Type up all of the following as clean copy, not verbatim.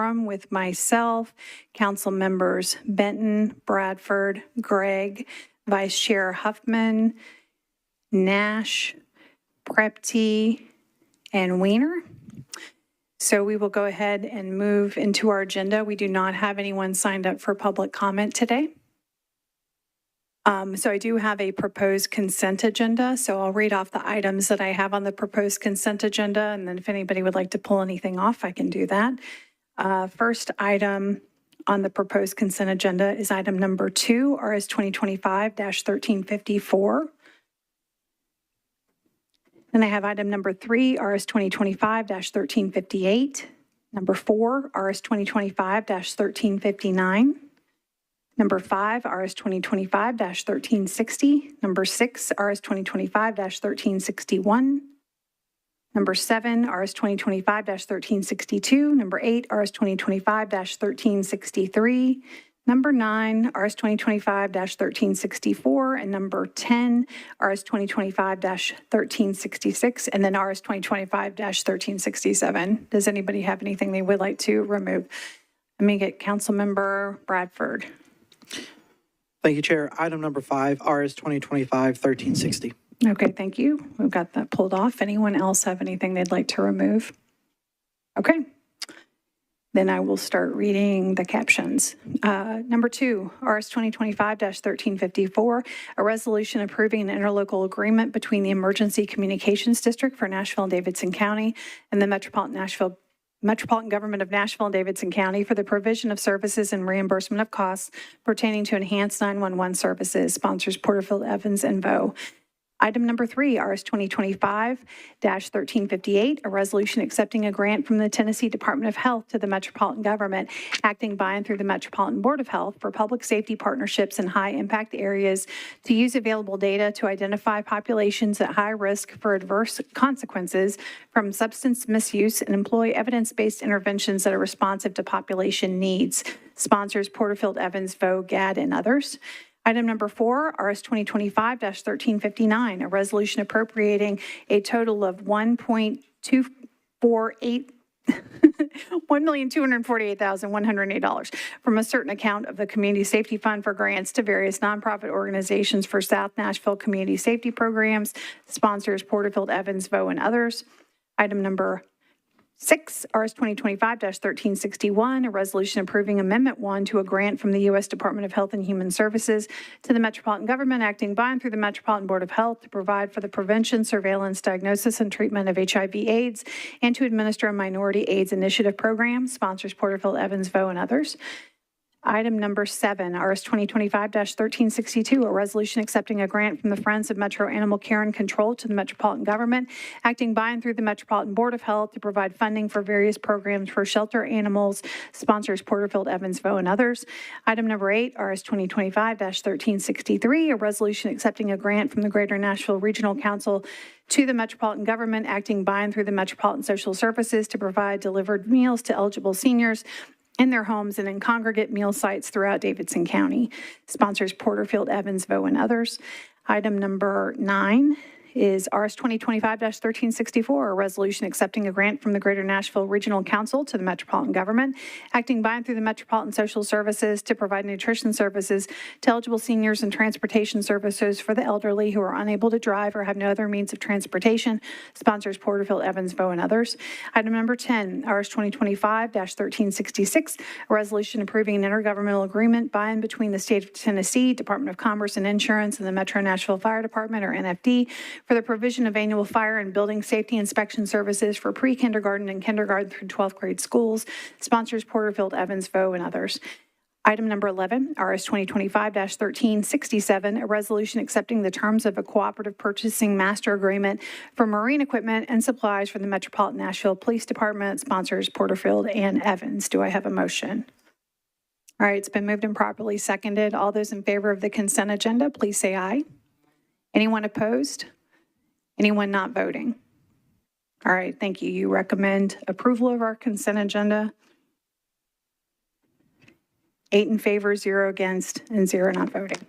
quorum with myself, council members Benton, Bradford, Gregg, Vice Chair Huffman, Nash, Prepty, and Weiner. So we will go ahead and move into our agenda. We do not have anyone signed up for public comment today. So I do have a proposed consent agenda. So I'll read off the items that I have on the proposed consent agenda. And then if anybody would like to pull anything off, I can do that. First item on the proposed consent agenda is item number 2, RS 2025-1354. Then I have item number 3, RS 2025-1358. Number 4, RS 2025-1359. Number 5, RS 2025-1360. Number 6, RS 2025-1361. Number 7, RS 2025-1362. Number 8, RS 2025-1363. Number 9, RS 2025-1364. And number 10, RS 2025-1366. And then RS 2025-1367. Does anybody have anything they would like to remove? Let me get Councilmember Bradford. Thank you, Chair. Item number 5, RS 2025-1360. Okay, thank you. We've got that pulled off. Anyone else have anything they'd like to remove? Okay. Then I will start reading the captions. Number 2, RS 2025-1354, a resolution approving an interlocal agreement between the Emergency Communications District for Nashville and Davidson County and the Metropolitan Government of Nashville and Davidson County for the provision of services and reimbursement of costs pertaining to enhanced 911 services. Sponsors Porterfield, Evans, and Vo. Item number 3, RS 2025-1358, a resolution accepting a grant from the Tennessee Department of Health to the Metropolitan Government, acting by and through the Metropolitan Board of Health for public safety partnerships in high-impact areas to use available data to identify populations at high risk for adverse consequences from substance misuse and employ evidence-based interventions that are responsive to population needs. Sponsors Porterfield, Evans, Vo, GAD, and others. Item number 4, RS 2025-1359, a resolution appropriating a total of $1,248,108 from a certain account of the Community Safety Fund for grants to various nonprofit organizations for South Nashville community safety programs. Sponsors Porterfield, Evans, Vo, and others. Item number 6, RS 2025-1361, a resolution approving Amendment 1 to a grant from the U.S. Department of Health and Human Services to the Metropolitan Government, acting by and through the Metropolitan Board of Health to provide for the prevention, surveillance, diagnosis, and treatment of HIV/AIDS and to administer a minority AIDS initiative program. Sponsors Porterfield, Evans, Vo, and others. Item number 7, RS 2025-1362, a resolution accepting a grant from the Friends of Metro Animal Care and Control to the Metropolitan Government, acting by and through the Metropolitan Board of Health to provide funding for various programs for shelter animals. Sponsors Porterfield, Evans, Vo, and others. Item number 8, RS 2025-1363, a resolution accepting a grant from the Greater Nashville Regional Council to the Metropolitan Government, acting by and through the Metropolitan Social Services to provide delivered meals to eligible seniors in their homes and in congregate meal sites throughout Davidson County. Sponsors Porterfield, Evans, Vo, and others. Item number 9 is RS 2025-1364, a resolution accepting a grant from the Greater Nashville Regional Council to the Metropolitan Government, acting by and through the Metropolitan Social Services to provide nutrition services to eligible seniors and transportation services for the elderly who are unable to drive or have no other means of transportation. Sponsors Porterfield, Evans, Vo, and others. Item number 10, RS 2025-1366, a resolution approving an intergovernmental agreement by and between the State of Tennessee, Department of Commerce and Insurance, and the Metro Nashville Fire Department, or NFD, for the provision of annual fire and building safety inspection services for pre-kindergarten and kindergarten through 12th grade schools. Sponsors Porterfield, Evans, Vo, and others. Item number 11, RS 2025-1367, a resolution accepting the terms of a cooperative purchasing master agreement for marine equipment and supplies for the Metropolitan Nashville Police Department. Sponsors Porterfield and Evans. Do I have a motion? All right, it's been moved and properly seconded. All those in favor of the consent agenda, please say aye. Anyone opposed? Anyone not voting? All right, thank you. You recommend approval of our consent agenda. 8 in favor, 0 against, and 0 not voting.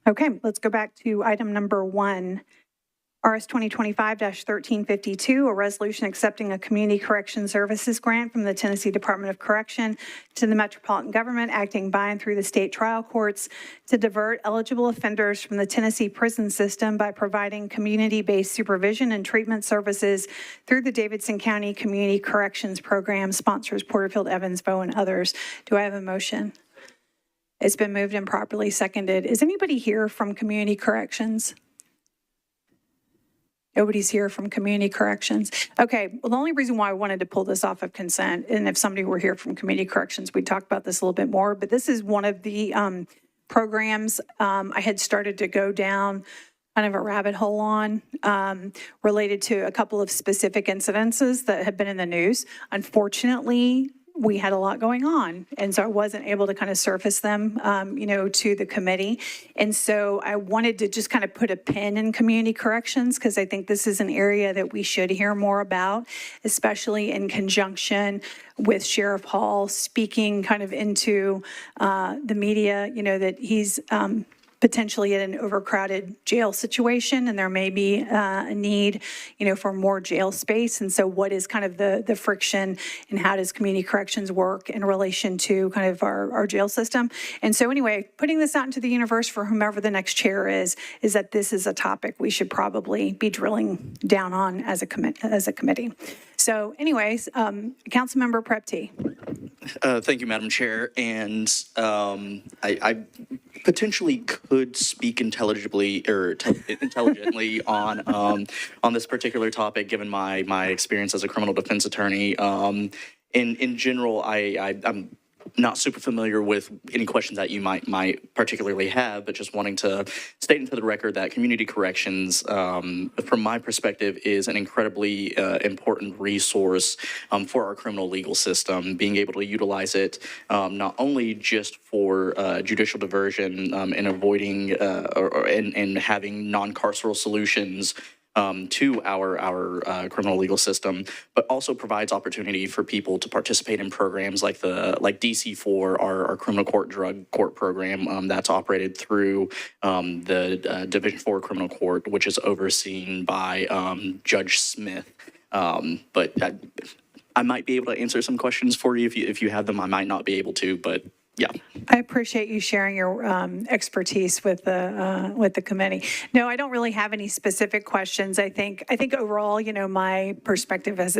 Okay, let's go back to item number 1, RS 2025-1352, a resolution accepting a community correction services grant from the Tennessee Department of Correction to the Metropolitan Government, acting by and through the state trial courts to divert eligible offenders from the Tennessee prison system by providing community-based supervision and treatment services through the Davidson County Community Corrections Program, sponsors Porterfield, Evansville, and others. Do I have a motion? It's been moved and properly seconded. Is anybody here from Community Corrections? Nobody's here from Community Corrections. Okay, well, the only reason why I wanted to pull this off of consent, and if somebody were here from Community Corrections, we'd talk about this a little bit more, but this is one of the programs I had started to go down kind of a rabbit hole on related to a couple of specific incidences that had been in the news. Unfortunately, we had a lot going on, and so I wasn't able to kind of surface them, to the committee. And so I wanted to just kind of put a pin in community corrections, because I think this is an area that we should hear more about, especially in conjunction with Sheriff Hall speaking kind of into the media, that he's potentially in an overcrowded jail situation, and there may be a need, for more jail space. And so what is kind of the friction, and how does community corrections work in relation to kind of our jail system? And so anyway, putting this out into the universe for whomever the next chair is that this is a topic we should probably be drilling down on as a committee. So anyways, Councilmember Prep T. Thank you, Madam Chair. And I potentially could speak intelligently on this particular topic, given my experience as a criminal defense attorney. In general, I'm not super familiar with any questions that you might particularly have, but just wanting to state into the record that community corrections, from my perspective, is an incredibly important resource for our criminal legal system. Being able to utilize it not only just for judicial diversion and avoiding and having non-carceral solutions to our criminal legal system, but also provides opportunity for people to participate in programs like DC4, our criminal court drug court program that's operated through the Division 4 Criminal Court, which is overseen by Judge Smith. But I might be able to answer some questions for you if you have them. I might not be able to, but yeah. I appreciate you sharing your expertise with the committee. No, I don't really have any specific questions. I think overall, my perspective as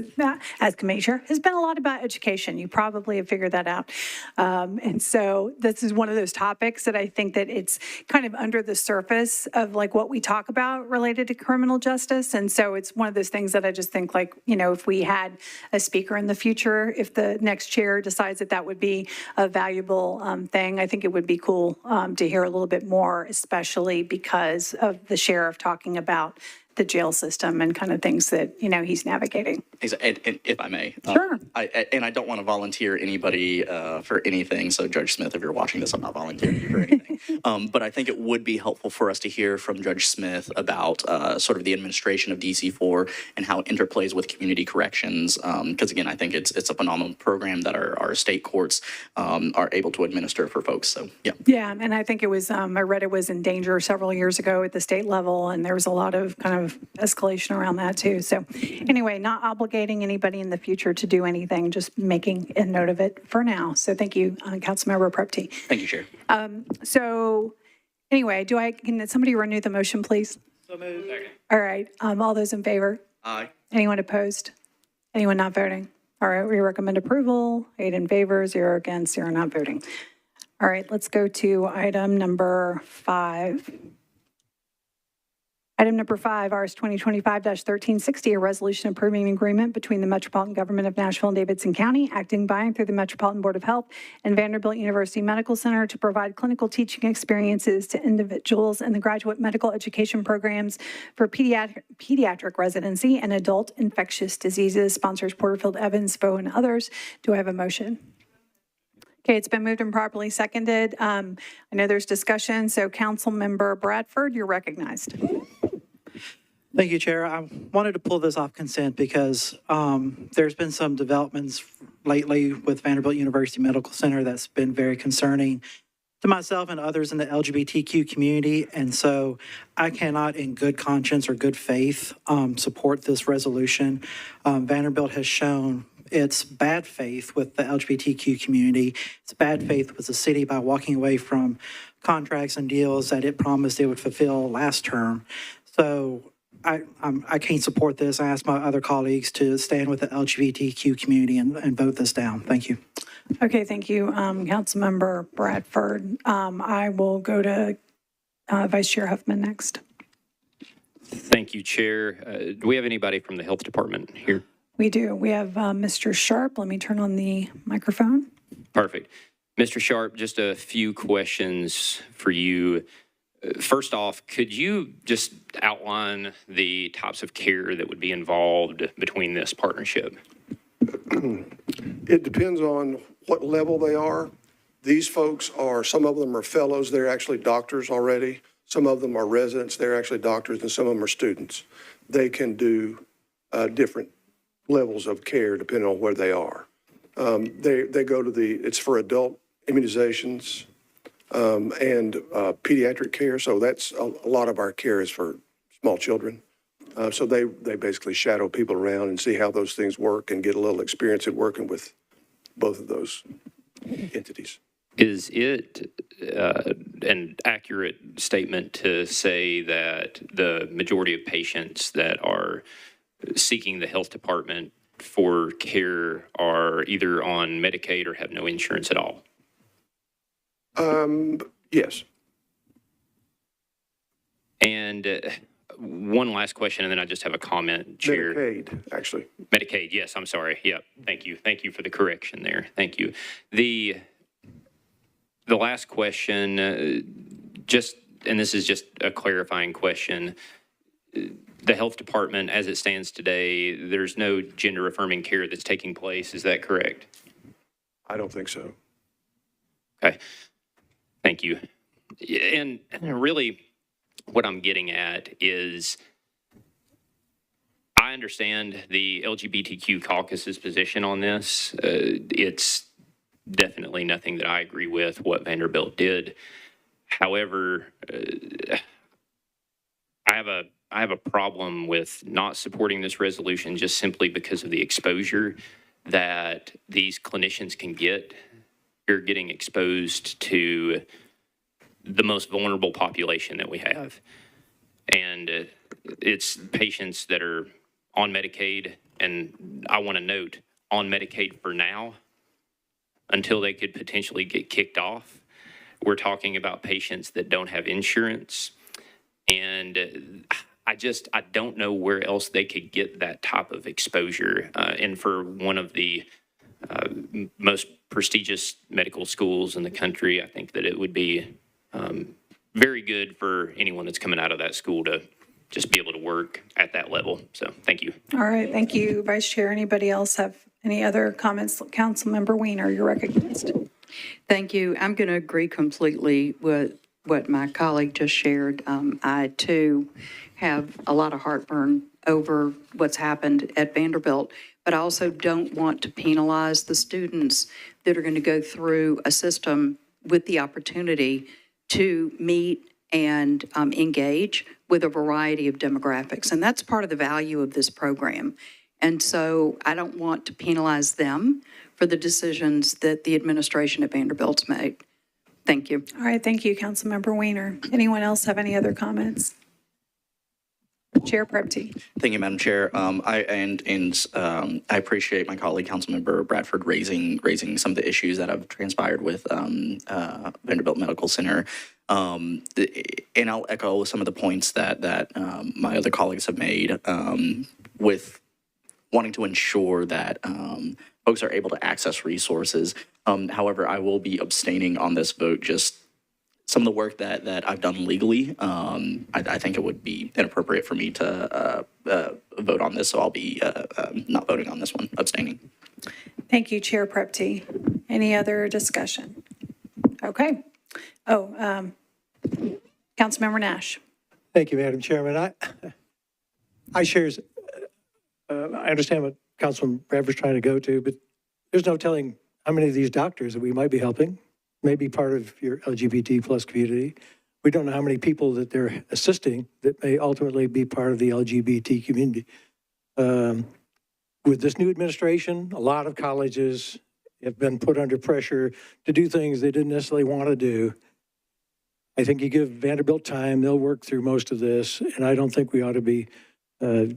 committee chair has been a lot about education. You probably have figured that out. And so this is one of those topics that I think that it's kind of under the surface of like what we talk about related to criminal justice. And so it's one of those things that I just think if we had a speaker in the future, if the next chair decides that would be a valuable thing, I think it would be cool to hear a little bit more, especially because of the sheriff talking about the jail system and kind of things that, he's navigating. And if I may. Sure. I don't want to volunteer anybody for anything. So Judge Smith, if you're watching this, I'm not volunteering you for anything. But I think it would be helpful for us to hear from Judge Smith about sort of the administration of DC4 and how it interplays with community corrections. Because again, I think it's a phenomenal program that our state courts are able to administer for folks. So yeah. Yeah, and I think it was, I read it was in danger several years ago at the state level, and there was a lot of kind of escalation around that too. So anyway, not obligating anybody in the future to do anything, just making a note of it for now. So thank you, Councilmember Prep T. Thank you, Chair. So anyway, can somebody renew the motion, please? So moved. Second. All right, all those in favor? Aye. Anyone opposed? Anyone not voting? All right, we recommend approval. 8 in favor, 0 against, 0 not voting. All right, let's go to item number 5. Item number 5, RS 2025-1360, a resolution approving an agreement between the Metropolitan Government of Nashville and Davidson County, acting by and through the Metropolitan Board of Health and Vanderbilt University Medical Center to provide clinical teaching experiences to individuals in the graduate medical education programs for pediatric residency and adult infectious diseases, sponsors Porterfield, Evansville, and others. Do I have a motion? Okay, it's been moved and properly seconded. I know there's discussion, so Councilmember Bradford, you're recognized. Thank you, Chair. I wanted to pull this off consent because there's been some developments lately with Vanderbilt University Medical Center that's been very concerning. to myself and others in the LGBTQ community, and so I cannot, in good conscience or good faith, support this resolution. Vanderbilt has shown its bad faith with the LGBTQ community. It's bad faith with the city by walking away from contracts and deals that it promised it would fulfill last term. So I can't support this. I ask my other colleagues to stand with the LGBTQ community and vote this down. Thank you. Okay, thank you, Councilmember Bradford. I will go to Vice Chair Huffman next. Thank you, Chair. Do we have anybody from the Health Department here? We do. We have Mr. Sharp. Let me turn on the microphone. Perfect. Mr. Sharp, just a few questions for you. First off, could you just outline the types of care that would be involved between this partnership? It depends on what level they are. These folks are, some of them are fellows, they're actually doctors already. Some of them are residents, they're actually doctors, and some of them are students. They can do different levels of care depending on where they are. They go to it's for adult immunizations and pediatric care. So that's a lot of our care is for small children. So they basically shadow people around and see how those things work and get a little experience at working with both of those entities. Is it an accurate statement to say that the majority of patients that are seeking the health department for care are either on Medicaid or have no insurance at all? Yes. And one last question, and then I just have a comment, Chair. Medicaid, actually. Medicaid, yes, I'm sorry. Yep, thank you. Thank you for the correction there. Thank you. The last question, and this is just a clarifying question. The health department, as it stands today, there's no gender affirming care that's taking place. Is that correct? I don't think so. Okay. Thank you. And really, what I'm getting at is I understand the LGBTQ caucus's position on this. It's definitely nothing that I agree with what Vanderbilt did. However, I have a problem with not supporting this resolution just simply because of the exposure that these clinicians can get. You're getting exposed to the most vulnerable population that we have. And it's patients that are on Medicaid, and I want to note, on Medicaid for now, until they could potentially get kicked off. We're talking about patients that don't have insurance, and I don't know where else they could get that type of exposure. And for one of the most prestigious medical schools in the country, I think that it would be very good for anyone that's coming out of that school to just be able to work at that level. So thank you. All right, thank you, Vice Chair. Anybody else have any other comments? Councilmember Weiner, you're recognized. Thank you. I'm going to agree completely with what my colleague just shared. I, too, have a lot of heartburn over what's happened at Vanderbilt, but I also don't want to penalize the students that are going to go through a system with the opportunity to meet and engage with a variety of demographics. And that's part of the value of this program. And so I don't want to penalize them for the decisions that the administration at Vanderbilt's made. Thank you. All right, thank you, Councilmember Weiner. Anyone else have any other comments? Chair Prepty. Thank you, Madam Chair. I appreciate my colleague, Councilmember Bradford, raising some of the issues that have transpired with Vanderbilt Medical Center. And I'll echo some of the points that my other colleagues have made with wanting to ensure that folks are able to access resources. However, I will be abstaining on this vote. Just some of the work that I've done legally, I think it would be inappropriate for me to vote on this, so I'll be not voting on this one, abstaining. Thank you, Chair Prepty. Any other discussion? Okay. Councilmember Nash. Thank you, Madam Chairman. I understand what Councilman Bradford's trying to go to, but there's no telling how many of these doctors that we might be helping may be part of your LGBT plus community. We don't know how many people that they're assisting that may ultimately be part of the LGBT community. With this new administration, a lot of colleges have been put under pressure to do things they didn't necessarily want to do. I think you give Vanderbilt time, they'll work through most of this, and I don't think we ought to be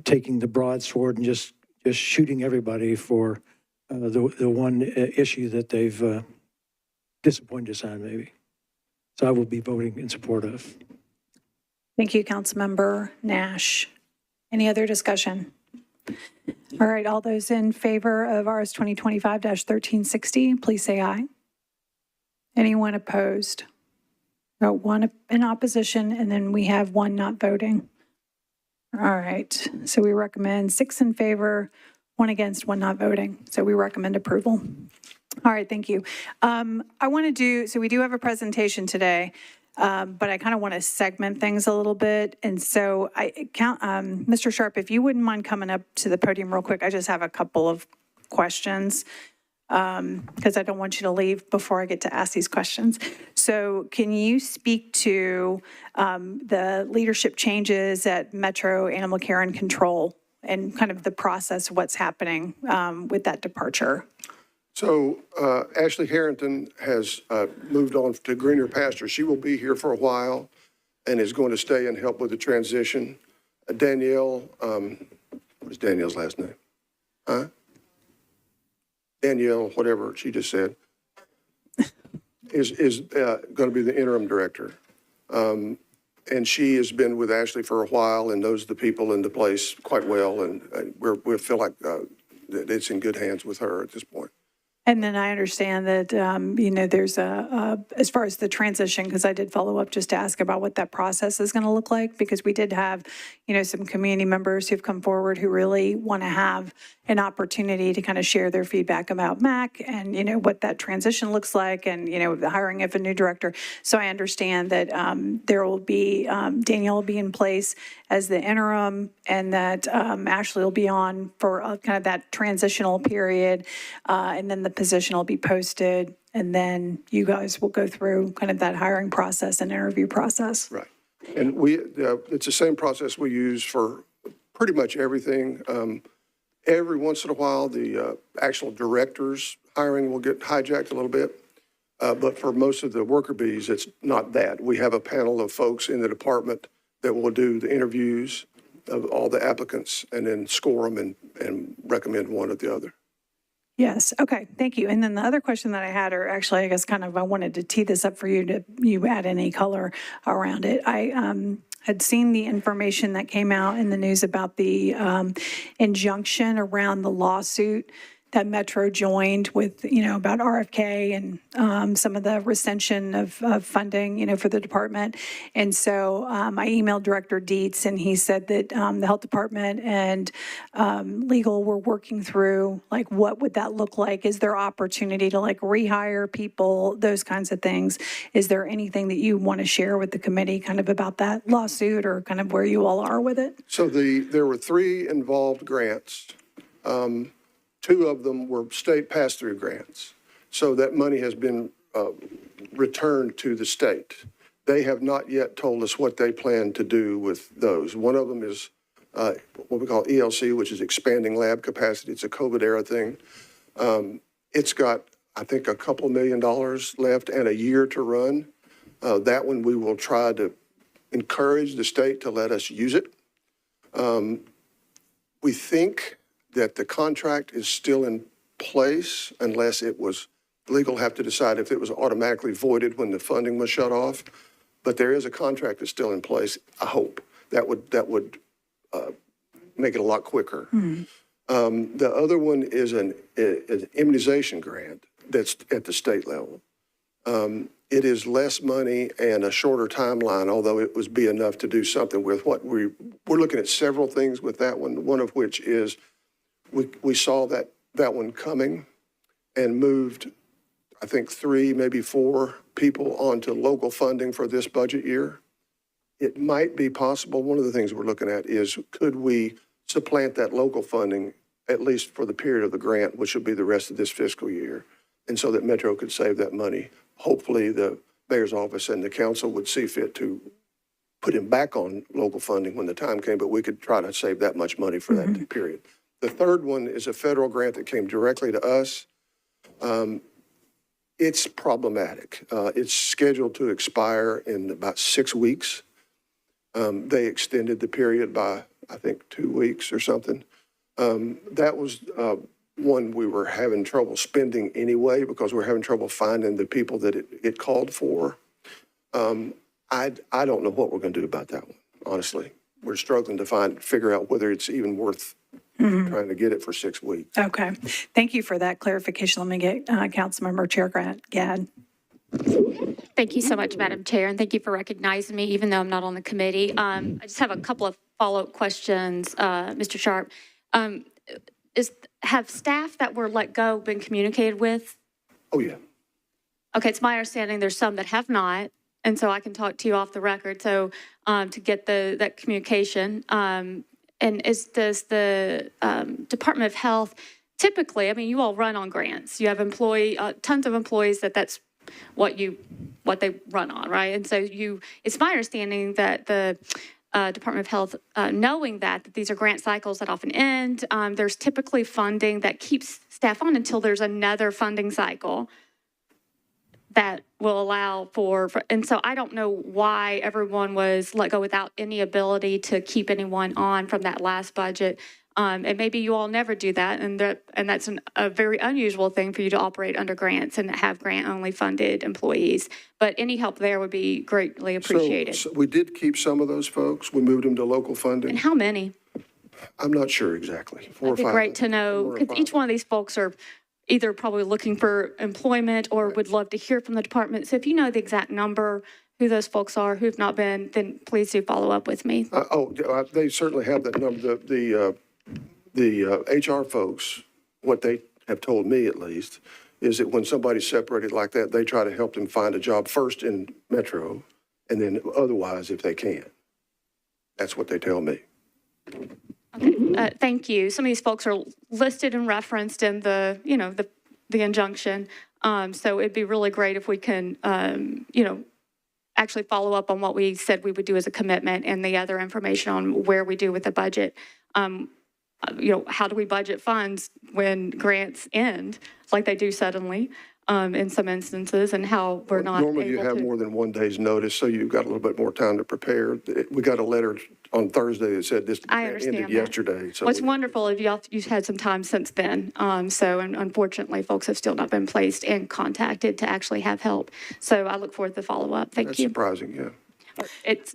taking the broadsword and just shooting everybody for the one issue that they've disappointed us on, maybe. So I will be voting in support of. Thank you, Councilmember Nash. Any other discussion? All right, all those in favor of RS 2025-1360, please say aye. Anyone opposed? No, one in opposition, and then we have one not voting. All right, so we recommend 6 in favor, 1 against, 1 not voting. So we recommend approval. All right, thank you. So we do have a presentation today, but I kind of want to segment things a little bit. And so Mr. Sharp, if you wouldn't mind coming up to the podium real quick, I just have a couple of questions because I don't want you to leave before I get to ask these questions. So can you speak to the leadership changes at Metro Animal Care and Control and kind of the process of what's happening with that departure? So Ashley Harrington has moved on to greener pastures. She will be here for a while and is going to stay and help with the transition. Danielle, what is Danielle's last name? Danielle, whatever she just said, is going to be the interim director. And she has been with Ashley for a while and knows the people in the place quite well. And we feel like that it's in good hands with her at this point. And then I understand that, there's as far as the transition, because I did follow up just to ask about what that process is going to look like, because we did have, some community members who've come forward who really want to have an opportunity to kind of share their feedback about MAC and, what that transition looks like and, the hiring of a new director. So I understand that there will be, Daniel will be in place as the interim and that Ashley will be on for kind of that transitional period. And then the position will be posted, and then you guys will go through kind of that hiring process and interview process. Right. And it's the same process we use for pretty much everything. Every once in a while, the actual director's hiring will get hijacked a little bit. But for most of the worker bees, it's not that. We have a panel of folks in the department that will do the interviews of all the applicants and then score them and recommend one or the other. Yes. Okay. Thank you. And then the other question that I had, or actually, I guess kind of I wanted to tee this up for you to add any color around it. I had seen the information that came out in the news about the injunction around the lawsuit that Metro joined with, about RFK and some of the recension of funding, for the department. And so I emailed Director Dietz, and he said that the health department and legal were working through, like, what would that look like? Is there opportunity to, like, rehire people, those kinds of things? Is there anything that you want to share with the committee kind of about that lawsuit or kind of where you all are with it? So there were 3 involved grants. 2 of them were state pass-through grants. So that money has been returned to the state. They have not yet told us what they plan to do with those. One of them is what we call ELC, which is expanding lab capacity. It's a COVID era thing. It's got, I think, a couple $1 million left and a year to run. That one we will try to encourage the state to let us use it. We think that the contract is still in place unless it was, legal have to decide if it was automatically voided when the funding was shut off. But there is a contract that's still in place, I hope. That would make it a lot quicker. The other one is an immunization grant that's at the state level. It is less money and a shorter timeline, although it would be enough to do something with what we're looking at several things with that one of which is we saw that one coming and moved, I think, 3, maybe 4 people onto local funding for this budget year. It might be possible. One of the things we're looking at is, could we supplant that local funding, at least for the period of the grant, which will be the rest of this fiscal year? and so that Metro could save that money. Hopefully, the mayor's office and the council would see fit to put him back on local funding when the time came, but we could try to save that much money for that period. The third one is a federal grant that came directly to us. It's problematic. It's scheduled to expire in about 6 weeks. They extended the period by, I think, 2 weeks or something. That was one we were having trouble spending anyway because we're having trouble finding the people that it called for. I don't know what we're going to do about that one, honestly. We're struggling to figure out whether it's even worth trying to get it for 6 weeks. Okay. Thank you for that clarification. Let me get Councilmember Chair Gadd. Thank you so much, Madam Chair, and thank you for recognizing me, even though I'm not on the committee. I just have a couple of follow-up questions, Mr. Sharp. Have staff that were let go been communicated with? Oh, yeah. Okay, it's my understanding there's some that have not, and so I can talk to you off the record. So to get that communication, and does the Department of Health typically? I mean, you all run on grants. You have tons of employees that's what they run on, right? And so it's my understanding that the Department of Health, knowing that these are grant cycles that often end, there's typically funding that keeps staff on until there's another funding cycle that will allow for, and so I don't know why everyone was let go without any ability to keep anyone on from that last budget. And maybe you all never do that, and that's a very unusual thing for you to operate under grants and have grant-only funded employees. But any help there would be greatly appreciated. So we did keep some of those folks. We moved them to local funding. And how many? I'm not sure exactly. 4 or 5. It'd be great to know, 4 or because 5. each one of these folks are either probably looking for employment or would love to hear from the department. So if you know the exact number, who those folks are, who've not been, then please do follow up with me. They certainly have that number. The HR folks, what they have told me at least, is that when somebody's separated like that, they try to help them find a job first in Metro, and then otherwise if they can. That's what they tell me. Okay, thank you. Some of these folks are listed and referenced in the injunction. So it'd be really great if we can, actually follow up on what we said we would do as a commitment and the other information on where we do with the budget. How do we budget funds when grants end, like they do suddenly in some instances, and how we're not Normally you able have to. more than 1 day's notice, so you've got a little bit more time to prepare. We got a letter on Thursday that said this I understand ended that. yesterday. So What's wonderful is you've had some time since then. And unfortunately, folks have still not been placed and contacted to actually have help. So I look forward to the follow-up. Thank that's you. surprising, yeah. It's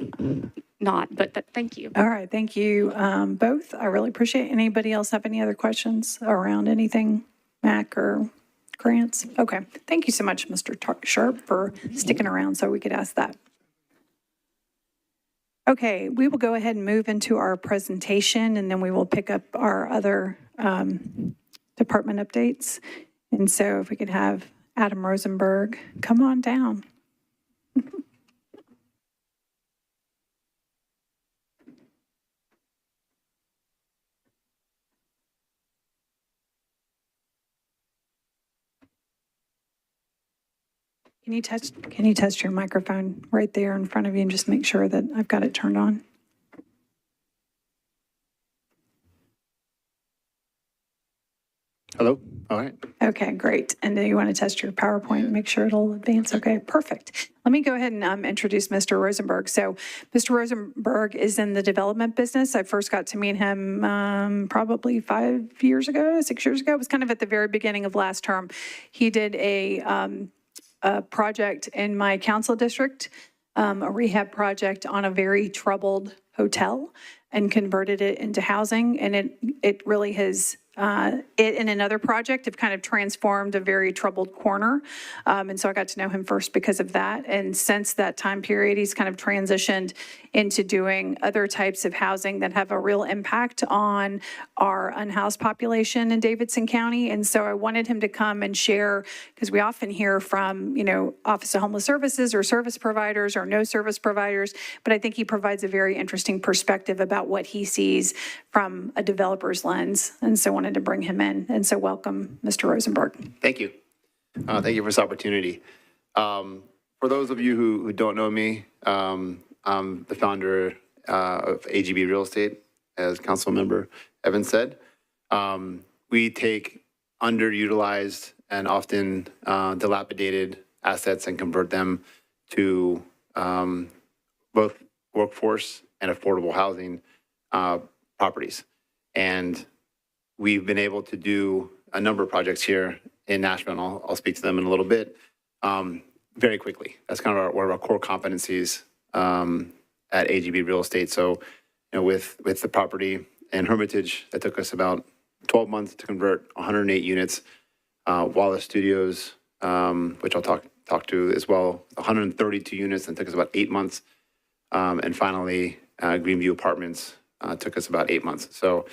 not, but thank you. All right, thank you both. I really appreciate it. Anybody else have any other questions around anything, Mac or grants? Okay, thank you so much, Mr. Sharp, for sticking around so we could ask that. Okay, we will go ahead and move into our presentation, and then we will pick up our other department updates. And so if we could have Adam Rosenberg come on down. Can you test your microphone right there in front of you and just make sure that I've got it turned on? Hello? All right. Okay, great. And then you want to test your PowerPoint and make sure it'll advance? Okay, perfect. Let me go ahead and introduce Mr. Rosenberg. So Mr. Rosenberg is in the development business. I first got to meet him probably 6 years ago. It was kind of at the very beginning of last term. He did a project in my council district, a rehab project on a very troubled hotel, and converted it into housing. And it really has, it and another project have kind of transformed a very troubled corner. And so I got to know him first because of that. And since that time period, he's kind of transitioned into doing other types of housing that have a real impact on our unhoused population in Davidson County. And so I wanted him to come and share, because we often hear from, Office of Homeless Services or service providers or no service providers, but I think he provides a very interesting perspective about what he sees from a developer's lens. And so I wanted to bring him in. And so welcome, Mr. Rosenberg. Thank you. Thank you for this opportunity. For those of you who don't know me, I'm the founder of AGB Real Estate, as Councilmember Evans said. We take underutilized and often dilapidated assets and convert them to both workforce and affordable housing properties. And we've been able to do a number of projects here in Nashville, and I'll speak to them in a little bit, very quickly. That's kind of one of our core competencies at AGB Real Estate. So, with the property in Hermitage, that took us about 12 months to convert 108 units. Wallace Studios, which I'll talk to as well, 132 units, and took us about 8 months. And finally, Greenview Apartments took us about 8 months. So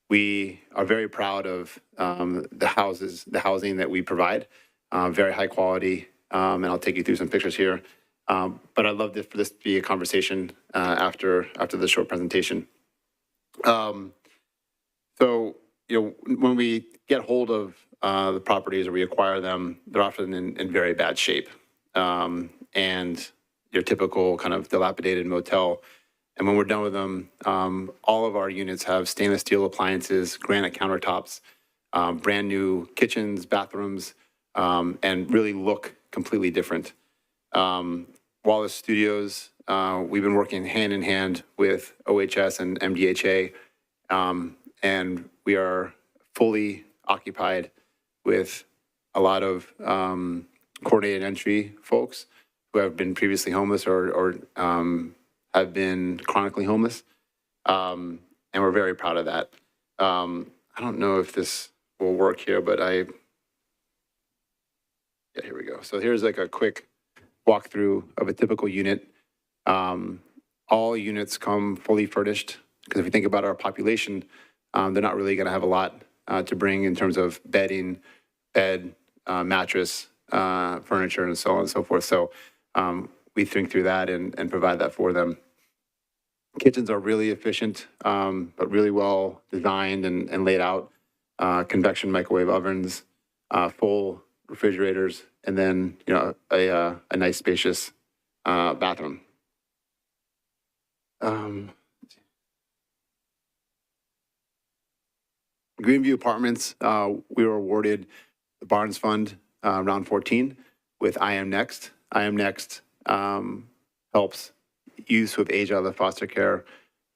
we are very proud of the housing that we provide, very high quality, and I'll take you through some pictures here. But I'd love for this to be a conversation after the short presentation. So, when we get hold of the properties or we acquire them, they're often in very bad shape. And your typical kind of dilapidated motel. And when we're done with them, all of our units have stainless steel appliances, granite countertops, brand new kitchens, bathrooms, and really look completely different. Wallace Studios, we've been working hand in hand with OHS and MDHA, and we are fully occupied with a lot of coordinated entry folks who have been previously homeless or have been chronically homeless. And we're very proud of that. I don't know if this will work here, but yeah, here we go. So here's like a quick walkthrough of a typical unit. All units come fully furnished, because if you think about our population, they're not really going to have a lot to bring in terms of bedding, bed, mattress, furniture, and so on and so forth. So we think through that and provide that for them. Kitchens are really efficient, but really well designed and laid out. Convection microwave ovens, full refrigerators, and then a nice spacious bathroom. Greenview Apartments, we were awarded the Barnes Fund round 14 with I Am Next. I Am Next helps youth who have aged out of the foster care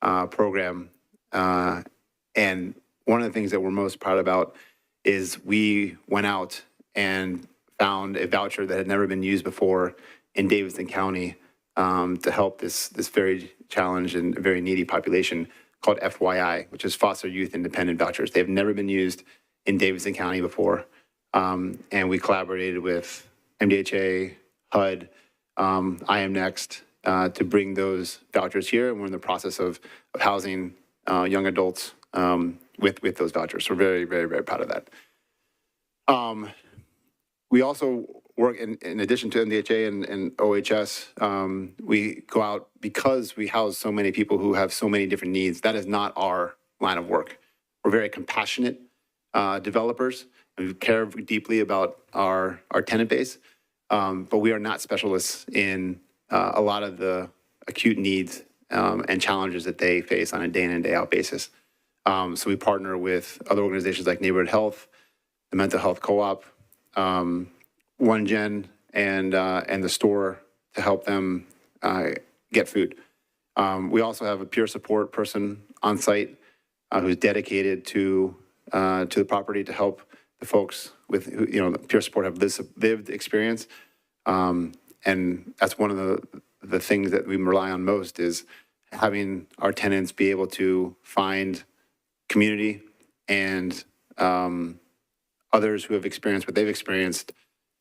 program. And one of the things that we're most proud about is we went out and found a voucher that had never been used before in Davidson County to help this very challenged and very needy population called FYI, which is Foster Youth Independent Vouchers. They've never been used in Davidson County before. And we collaborated with MDHA, HUD, I Am Next to bring those vouchers here. And we're in the process of housing young adults with those vouchers. So we're very, very, very proud of that. We also work, in addition to MDHA and OHS, we go out because we house so many people who have so many different needs. That is not our line of work. We're very compassionate developers, and we care deeply about our tenant base, but we are not specialists in a lot of the acute needs and challenges that they face on a day in and day out basis. So we partner with other organizations like Neighborhood Health, the Mental Health Co-op, One Gen, and the store to help them get food. We also have a peer support person on site who's dedicated to the property to help the folks with peer support have lived experience. And that's one of the things that we rely on most is having our tenants be able to find community and others who have experienced what they've experienced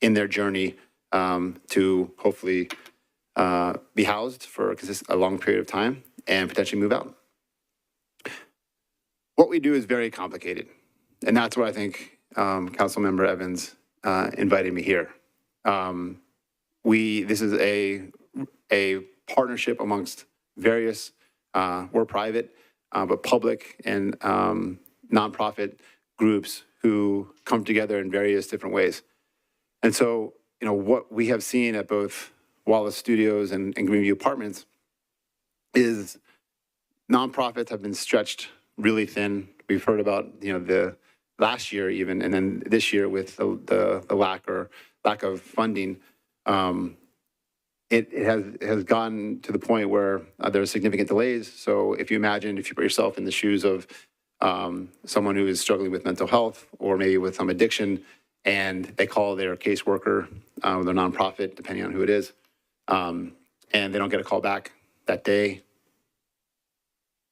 in their journey to hopefully be housed for a long period of time and potentially move out. What we do is very complicated, and that's why I think Councilmember Evans invited me here. This is a partnership amongst various, we're private, but public and nonprofit groups who come together in various different ways. And so, what we have seen at both Wallace Studios and Greenview Apartments is nonprofits have been stretched really thin. We've heard about, the last year even, and then this year with the lack of funding. It has gotten to the point where there are significant delays. So if you put yourself in the shoes of someone who is struggling with mental health or maybe with some addiction, and they call their caseworker, their nonprofit, depending on who it is, and they don't get a call back that day,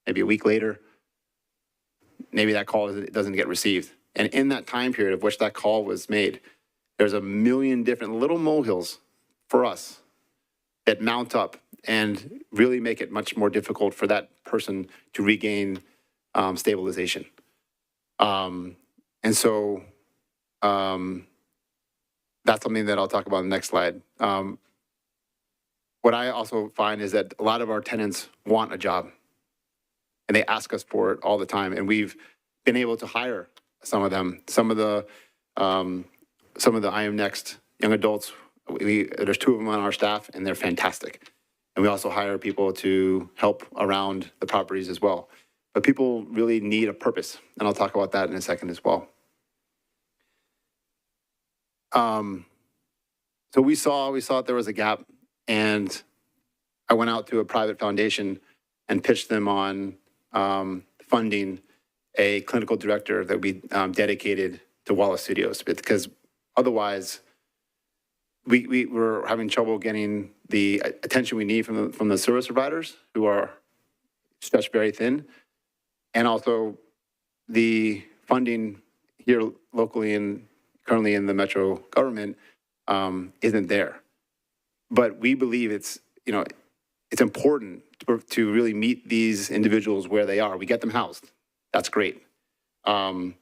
maybe a week later, maybe that call doesn't get received. And in that time period of which that call was made, there's a million different little molehills for us that mount up and really make it much more difficult for that person to regain stabilization. And so that's something that I'll talk about in the next slide. What I also find is that a lot of our tenants want a job, and they ask us for it all the time. And we've been able to hire some of them. Some of the I Am Next young adults, there's 2 of them on our staff, and they're fantastic. And we also hire people to help around the properties as well. But people really need a purpose, and I'll talk about that in a second as well. So we saw that there was a gap, and I went out to a private foundation and pitched them on funding a clinical director that we dedicated to Wallace Studios, because otherwise we were having trouble getting the attention we need from the service providers, who are stretched very thin, and also the funding here locally and currently in the metro government isn't there. But we believe it's important to really meet these individuals where they are. We get them housed. That's great. But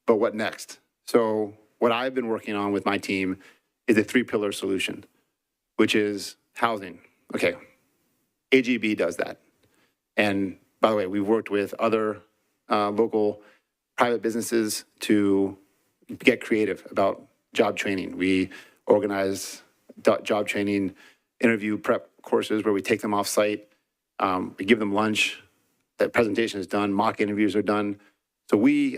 what next? So what I've been working on with my team is a 3-pillar solution, which is housing. Okay, AGB does that. And by the way, we've worked with other local private businesses to get creative about job training. We organize job training interview prep courses where we take them off site. We give them lunch. That presentation is done. Mock interviews are done. So we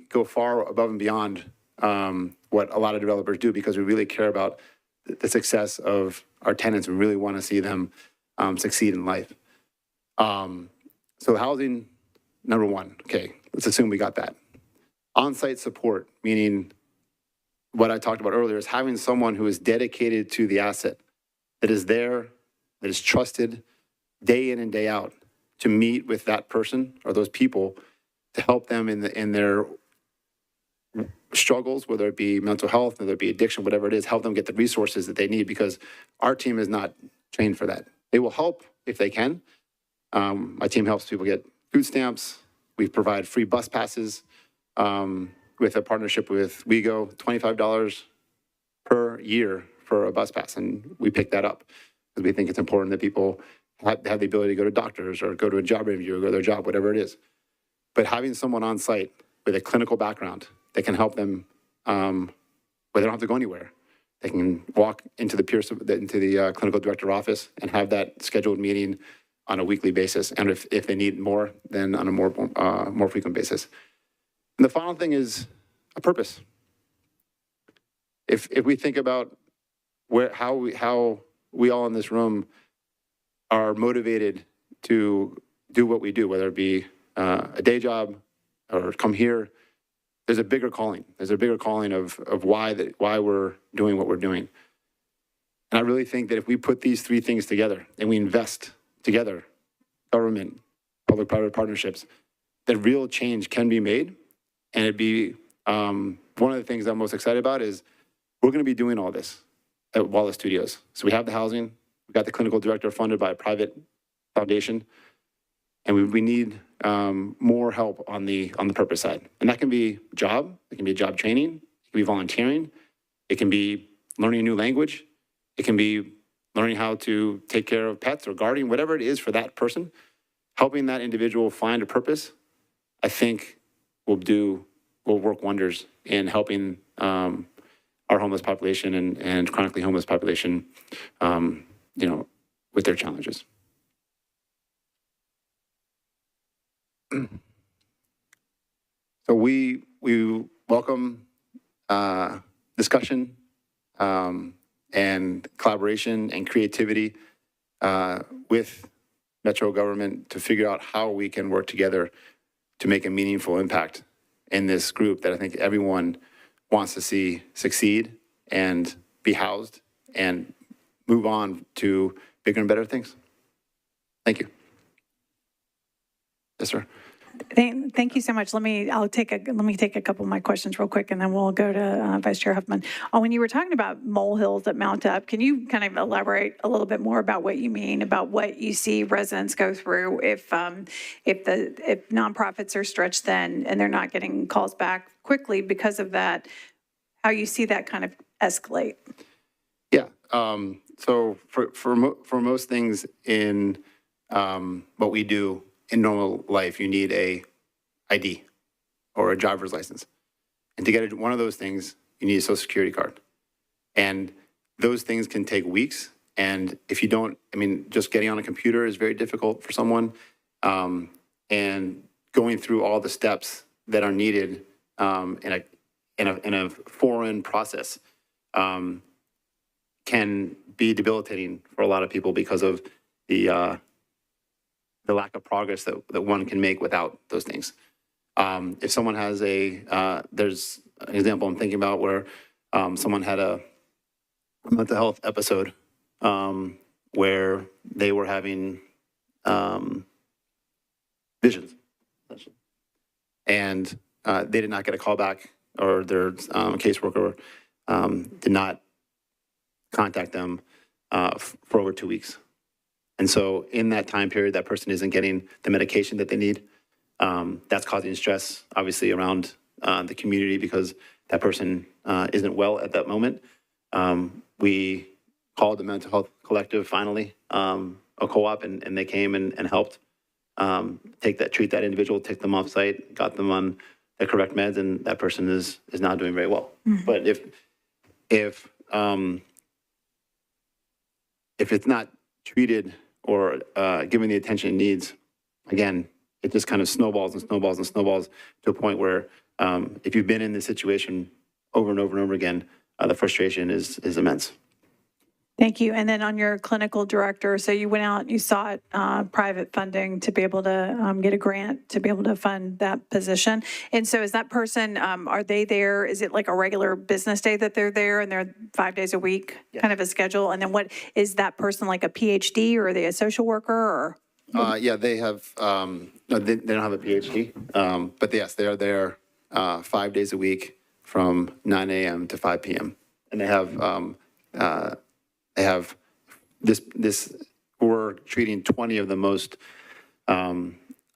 go far above and beyond what a lot of developers do, because we really care about the success of our tenants. We really want to see them succeed in life. So housing, number 1. Okay, let's assume we got that. On-site support, meaning what I talked about earlier, is having someone who is dedicated to the asset, that is there, that is trusted day in and day out to meet with that person or those people to help them in their struggles, whether it be mental health, whether it be addiction, whatever it is, help them get the resources that they need, because our team is not trained for that. They will help if they can. My team helps people get food stamps. We provide free bus passes with a partnership with WeGo, $25 per year for a bus pass. And we pick that up because we think it's important that people have the ability to go to doctors or go to a job interview or go to their job, whatever it is. But having someone on site with a clinical background that can help them, where they don't have to go anywhere. They can walk into the clinical director office and have that scheduled meeting on a weekly basis, and if they need more, then on a more frequent basis. And the final thing is a purpose. If we think about how we all in this room are motivated to do what we do, whether it be a day job or come here, there's a bigger calling. There's a bigger calling of why we're doing what we're doing. And I really think that if we put these 3 things together and we invest together, government, public-private partnerships, that real change can be made. And it'd be one of the things I'm most excited about is we're going to be doing all this at Wallace Studios. So we have the housing, we've got the clinical director funded by a private foundation, and we need more help on the purpose side. And that can be job, it can be job training, it can be volunteering, it can be learning a new language, it can be learning how to take care of pets or guardian, whatever it is for that person. Helping that individual find a purpose, I think will work wonders in helping our our homeless population and chronically homeless population, with their challenges. So we welcome discussion and collaboration and creativity with Metro government to figure out how we can work together to make a meaningful impact in this group that I think everyone wants to see succeed and be housed and move on to bigger and better things. Thank you. Yes, sir. Thank you so much. Let me take a couple of my questions real quick, and then we'll go to Vice Chair Huffman. When you were talking about molehills that mount up, can you kind of elaborate a little bit more about what you mean, about what you see residents go through if nonprofits are stretched thin and they're not getting calls back quickly because of that, how you see that kind of escalate? Yeah. So for most things in what we do in normal life, you need a ID or a driver's license. And to get one of those things, you need a social security card. And those things can take weeks. And if you don't, just getting on a computer is very difficult for someone. And going through all the steps that are needed in a foreign process can be debilitating for a lot of people because of the lack of progress that one can make without those things. If someone has there's an example I'm thinking about where someone had a mental health episode where they were having visions. And they did not get a call back, or their caseworker did not contact them for over 2 weeks. And so in that time period, that person isn't getting the medication that they need. That's causing stress, obviously, around the community because that person isn't well at that moment. We called the Mental Health Collective, finally, a co-op, and they came and helped treat that individual, take them off site, got them on the correct meds, and that person is not doing very well. Mm-hmm. But if it's not treated or given the attention it needs, again, it just kind of snowballs and snowballs and snowballs to a point where if you've been in this situation over and over and over again, the frustration is immense. Thank you. And then on your clinical director, so you went out, you sought private funding to be able to get a grant to be able to fund that position. And so is that person, are they there? Is it like a regular business day that they're there and they're 5 days a week, kind of a schedule? And then what is that person, like a PhD, or are they a social worker? Or? Yeah, they have, no, they don't have a PhD, but yes, they are there 5 days a week from 9 a.m. to 5 p.m. And they have this, we're treating 20 of the most,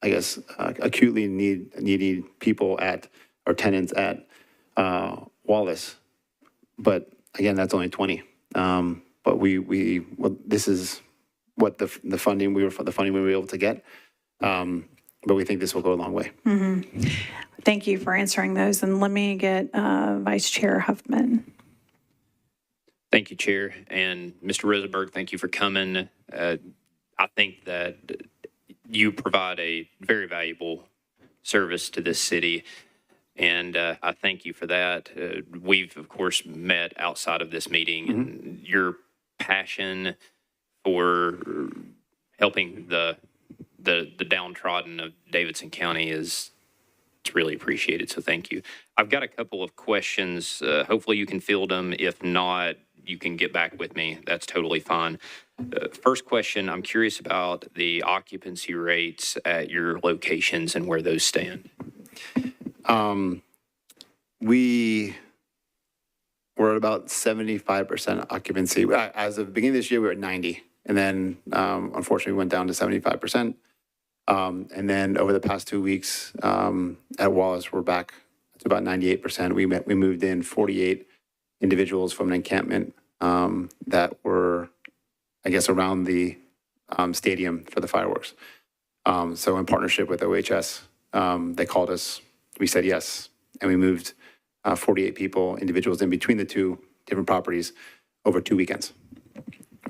acutely needy people or tenants at Wallace. But again, that's only 20. But this is what the funding we were able to get. But we think this will go a long way. Mm-hmm. Thank you for answering those. And let me get Vice Chair Huffman. Thank you, Chair. And Mr. Rosenberg, thank you for coming. I think that you provide a very valuable service to this city, and I thank you for that. We've, of course, met outside of this meeting, mm-hmm. and your passion for helping the downtrodden of Davidson County it's really appreciated, so thank you. I've got a couple of questions. Hopefully you can field them. If not, you can get back with me. That's totally fine. First question, I'm curious about the occupancy rates at your locations and where those stand. We were at about 75% occupancy. As of the beginning of this year, we were at 90. And then, unfortunately, we went down to 75%. And then over the past 2 weeks at Wallace, we're back to about 98%. We moved in 48 individuals from an encampment that were, I guess, around the stadium for the fireworks. So in partnership with OHS, they called us. We said yes, and we moved 48 people, individuals in between the two different properties over 2 weekends.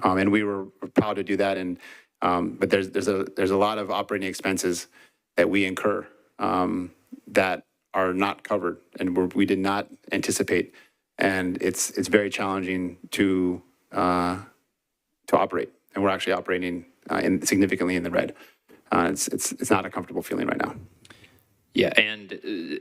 And we were proud to do that. And but there's a lot of operating expenses that we incur that are not covered, and we did not anticipate. And it's very challenging to operate, and we're actually operating significantly in the red. It's not a comfortable feeling right now. Yeah, and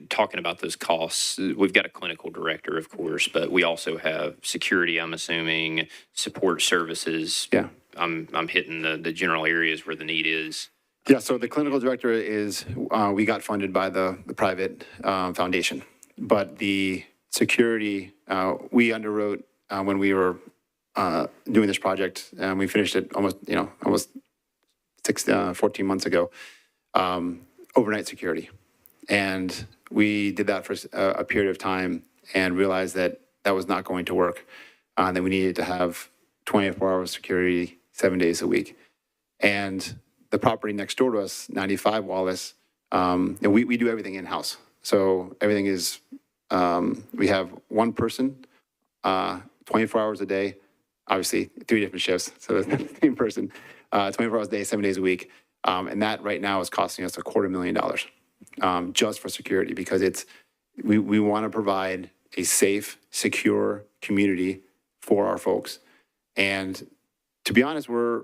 talking about those costs, we've got a clinical director, of course, but we also have security, I'm assuming, support services. Yeah. I'm hitting the general areas where the need is. Yeah, so the clinical director is, we got funded by the private foundation, but the security, we underwrote when we were doing this project, and we finished it almost 14 months ago, overnight security. And we did that for a period of time and realized that that was not going to work, that we needed to have 24-hour security 7 days a week. And the property next door to us, 95 Wallace, and we do everything in-house. So everything is, we have one person, 24 hours a day, obviously 3 different shifts, so that's not the same person, 24 hours a day, 7 days a week. And that right now is costing us $250,000 just for security, because we want to provide a safe, secure community for our folks. And to be honest, we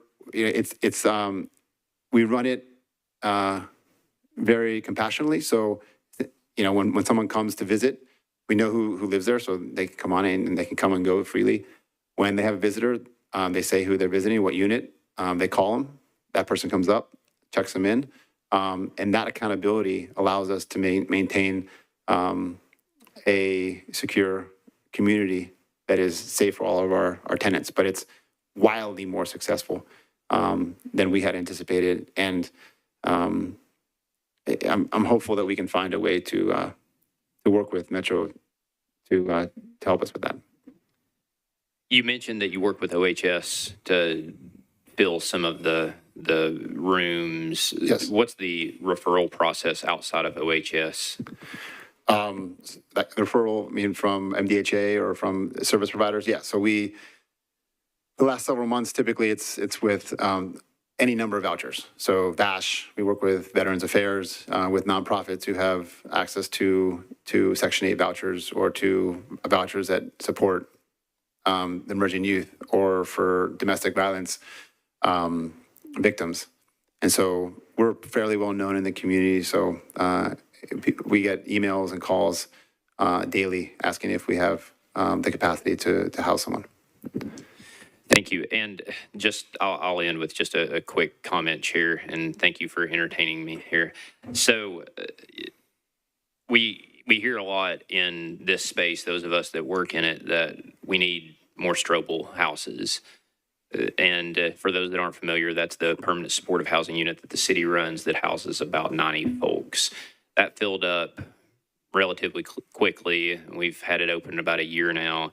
run it very compassionately. So, when someone comes to visit, we know who lives there, so they can come on in and they can come and go freely. When they have a visitor, they say who they're visiting, what unit, they call them, that person comes up, checks them in. And that accountability allows us to maintain a secure community that is safe for all of our tenants. But it's wildly more successful than we had anticipated. And I'm hopeful that we can find a way to work with Metro to help us with that. You mentioned that you work with OHS to fill some of the rooms. Yes. What's the referral process outside of OHS? That referral, from MDHA or from service providers? Yeah. So the last several months, typically it's with any number of vouchers. So VASH, we work with Veterans Affairs, with nonprofits who have access to Section 8 vouchers or to vouchers that support emerging youth, or for domestic violence victims. And so we're fairly well known in the community. So we get emails and calls daily asking if we have the capacity to house someone. Thank you. And I'll end with just a quick comment, Chair, and thank you for entertaining me here. So we hear a lot in this space, those of us that work in it, that we need more Strobel houses. And for those that aren't familiar, that's the permanent supportive housing unit that the city runs that houses about 90 folks. That filled up relatively quickly. We've had it open about a year now.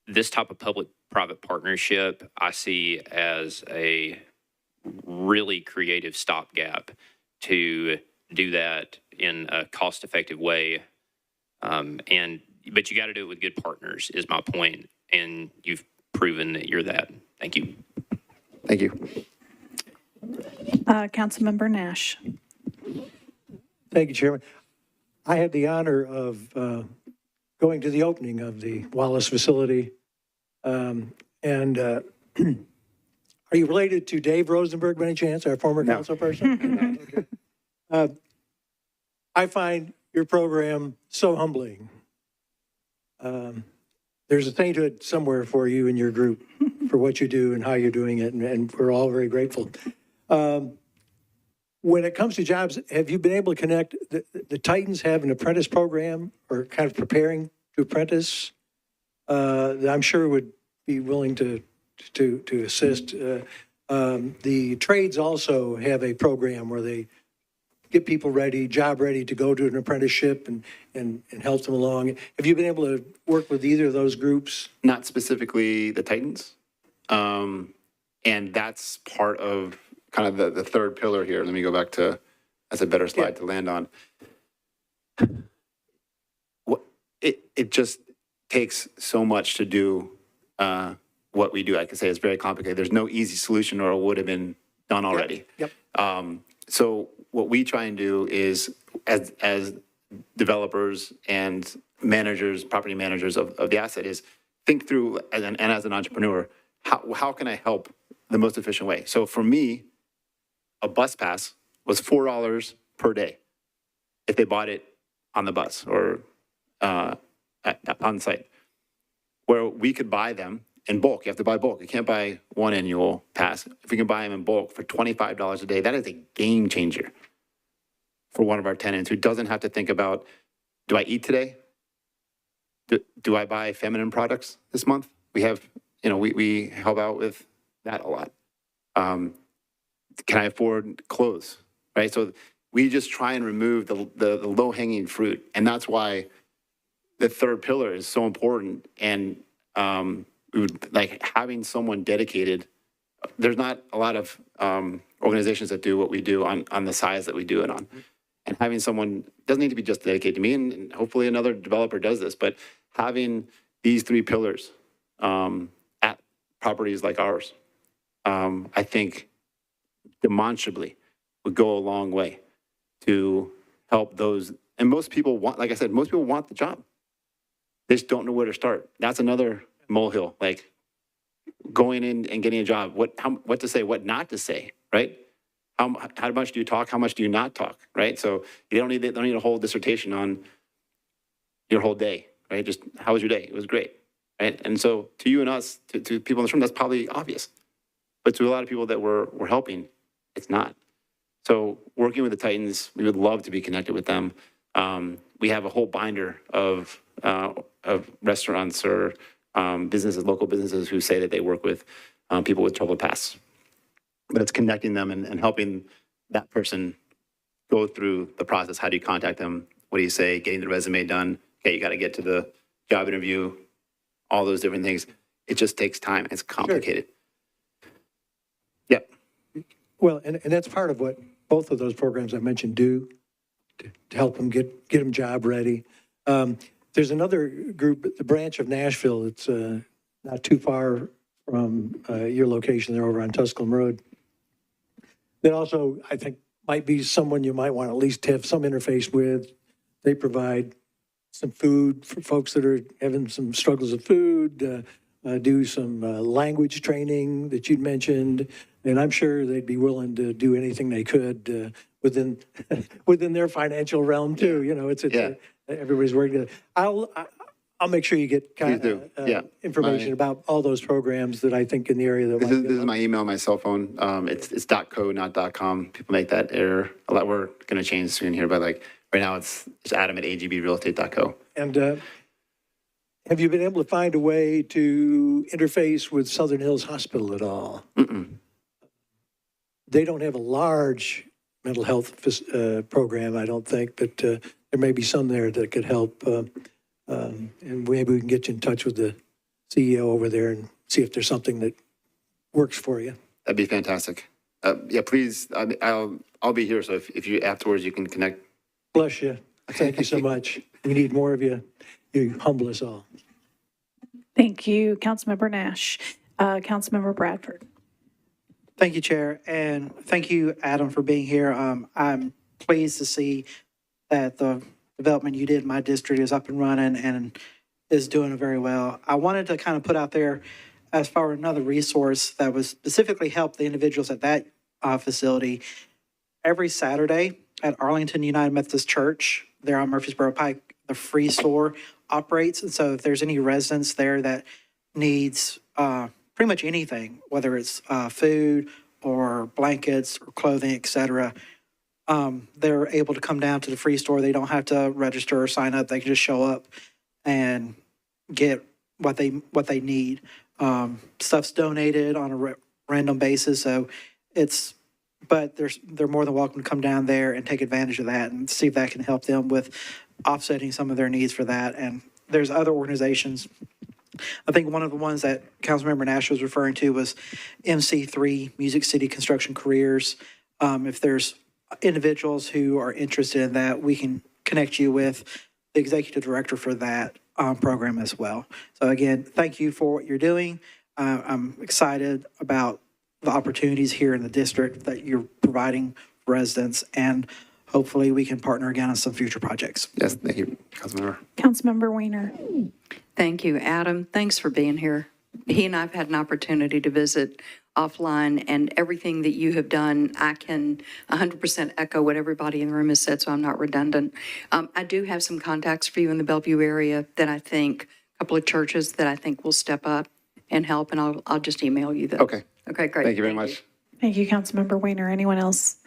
This type of public-private partnership I see as a really creative stopgap to do that in a cost-effective way. But you got to do it with good partners, is my point, and you've proven that you're that. Thank you. Thank you. Councilmember Nash. Thank you, Chairman. I had the honor of going to the opening of the Wallace facility. Are you related to Dave Rosenberg by any chance, our former council person? Okay. I find your program so humbling. There's a sainthood somewhere for you and your group for what you do and how you're doing it, and we're all very grateful. When it comes to jobs, have you been able to connect? The Titans have an apprentice program, or kind of preparing to apprentice, that I'm sure would be willing to assist. The trades also have a program where they get people ready, job ready to go to an apprenticeship and help them along. Have you been able to work with either of those groups? Not specifically the Titans. And that's part of kind of the third pillar here. Let me go back to, that's a better slide to land on. it just takes so much to do what we do. I can say it's very complicated. There's no easy solution, or it would have been done already. Yep. So what we try and do is, as developers and managers, property managers of the asset, is think through, and as an entrepreneur, how can I help the most efficient way? So for me, a bus pass was $4 per day if they bought it on the bus or on site, where we could buy them in bulk. You have to buy bulk. You can't buy one annual pass. If we can buy them in bulk for $25 a day, that is a game changer for one of our tenants who doesn't have to think about, do I eat today? Do I buy feminine products this month? We have, we help out with that a lot. Can I afford clothes, right? So we just try and remove the low-hanging fruit. And that's why the third pillar is so important. And we would like having someone dedicated. There's not a lot of organizations that do what we do on the size that we do it on. And having someone, doesn't need to be just dedicated to me, and hopefully another developer does this, but having these three pillars at properties like ours, I think demonstrably would go a long way to help those. And most people want, like I said, most people want the job. They just don't know where to start. That's another molehill, like going in and getting a job, what to say, what not to say, right? How much do you talk? How much do you not talk, right? So you don't need a whole dissertation on your whole day, right? Just how was your day? It was great, right? And so to you and us, to people in this room, that's probably obvious. But to a lot of people that we're helping, it's not. So working with the Titans, we would love to be connected with them. We have a whole binder of restaurants or businesses, local businesses who say that they work with people with troubled pasts. But it's connecting them and helping that person go through the process. How do you contact them? What do you say? Getting the resume done. Okay, you got to get to the job interview, all those different things. It just takes time. It's complicated. Sure. Yep. Well, and that's part of what both of those programs I mentioned do to help them get them job ready. There's another group, the branch of Nashville. It's not too far from your location there over on Tusculum Road. That also, I think, might be someone you might want to at least have some interface with. They provide some food for folks that are having some struggles with food, do some language training that you'd mentioned, and I'm sure they'd be willing to do anything they could within their financial realm too. Everybody's working together. I'll make sure you get information about all those programs that I think in the area. This is my email, my cell phone. It's .co, not .com. People make that error a lot. We're going to change soon here, but like right now it's Adam at agbrealestate.co. And have you been able to find a way to interface with Southern Hills Hospital at all? Mm-mm. They don't have a large mental health program, I don't think, but there may be some there that could help. And maybe we can get you in touch with the CEO over there and see if there's something that works for you. That'd be fantastic. Please. I'll be here. So if you afterwards you can connect. Bless you. Thank you so much. We need more of you. You humble us all. Thank you, Councilmember Nash. Councilmember Bradford. Thank you, Chair, and thank you, Adam, for being here. I'm pleased to see that the development you did in my district is up and running and is doing very well. I wanted to kind of put out there as far as another resource that would specifically help the individuals at that facility. Every Saturday at Arlington United Methodist Church, there on Murfreesboro Pike, the free store operates. And so if there's any residents there that needs pretty much anything, whether it's food or blankets or clothing, et cetera, they're able to come down to the free store. They don't have to register or sign up. They can just show up and get what they need. Stuff's donated on a random basis, so but they're more than welcome to come down there and take advantage of that and see if that can help them with offsetting some of their needs for that. And there's other organizations. I think one of the ones that Councilmember Nash was referring to was MC3, Music City Construction Careers. If there's individuals who are interested in that, we can connect you with the executive director for that program as well. So again, thank you for what you're doing. I'm excited about the opportunities here in the district that you're providing residents, and hopefully we can partner again on some future projects. Yes, thank you, Councilmember. Councilmember Weiner. Thank you, Adam. Thanks for being here. He and I have had an opportunity to visit offline, and everything that you have done, I can 100% echo what everybody in the room has said, so I'm not redundant. I do have some contacts for you in the Bellevue area that I think, a couple of churches that I think will step up and help, and I'll just email you those. Okay. Okay, great. Thank you very much. Thank you, Councilmember Weiner. Anyone else?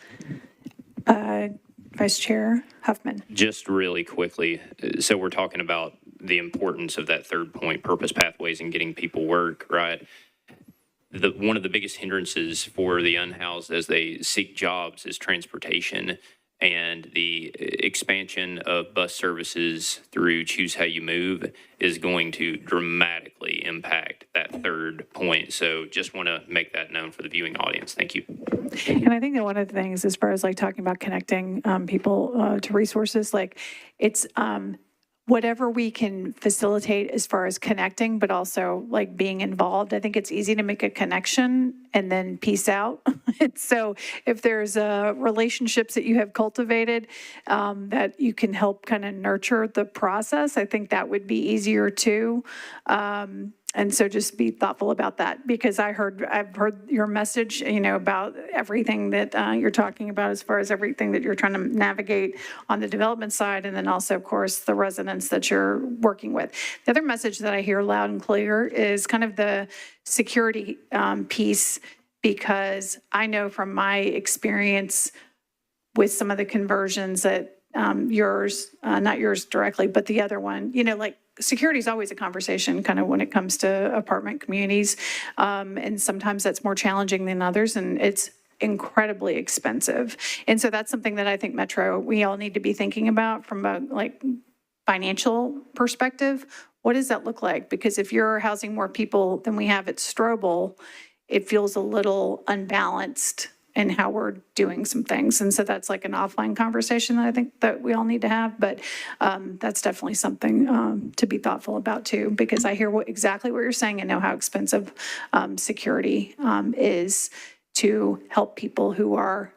Vice Chair Huffman. Just really quickly, so we're talking about the importance of that third point, purpose pathways and getting people work, right? One of the biggest hindrances for the unhoused as they seek jobs is transportation, and the expansion of bus services through Choose How You Move is going to dramatically impact that third point. So just want to make that known for the viewing audience. Thank you. And I think that one of the things, as far as like talking about connecting people to resources, like it's whatever we can facilitate as far as connecting, but also like being involved. I think it's easy to make a connection and then peace out. And so if there's relationships that you have cultivated that you can help kind of nurture the process, I think that would be easier too. And so just be thoughtful about that, because I've heard your message, about everything that you're talking about as far as everything that you're trying to navigate on the development side, and then also, of course, the residents that you're working with. The other message that I hear loud and clear is kind of the security piece, because I know from my experience with some of the conversions that yours, not yours directly, but the other one, like, security is always a conversation kind of when it comes to apartment communities. And sometimes that's more challenging than others, and it's incredibly expensive. And so that's something that I think Metro, we all need to be thinking about from a financial perspective. What does that look like? Because if you're housing more people than we have at Strobel, it feels a little unbalanced in how we're doing some things. And so that's like an offline conversation that I think that we all need to have. But that's definitely something to be thoughtful about too, because I hear exactly what you're saying and know how expensive security is to help people who are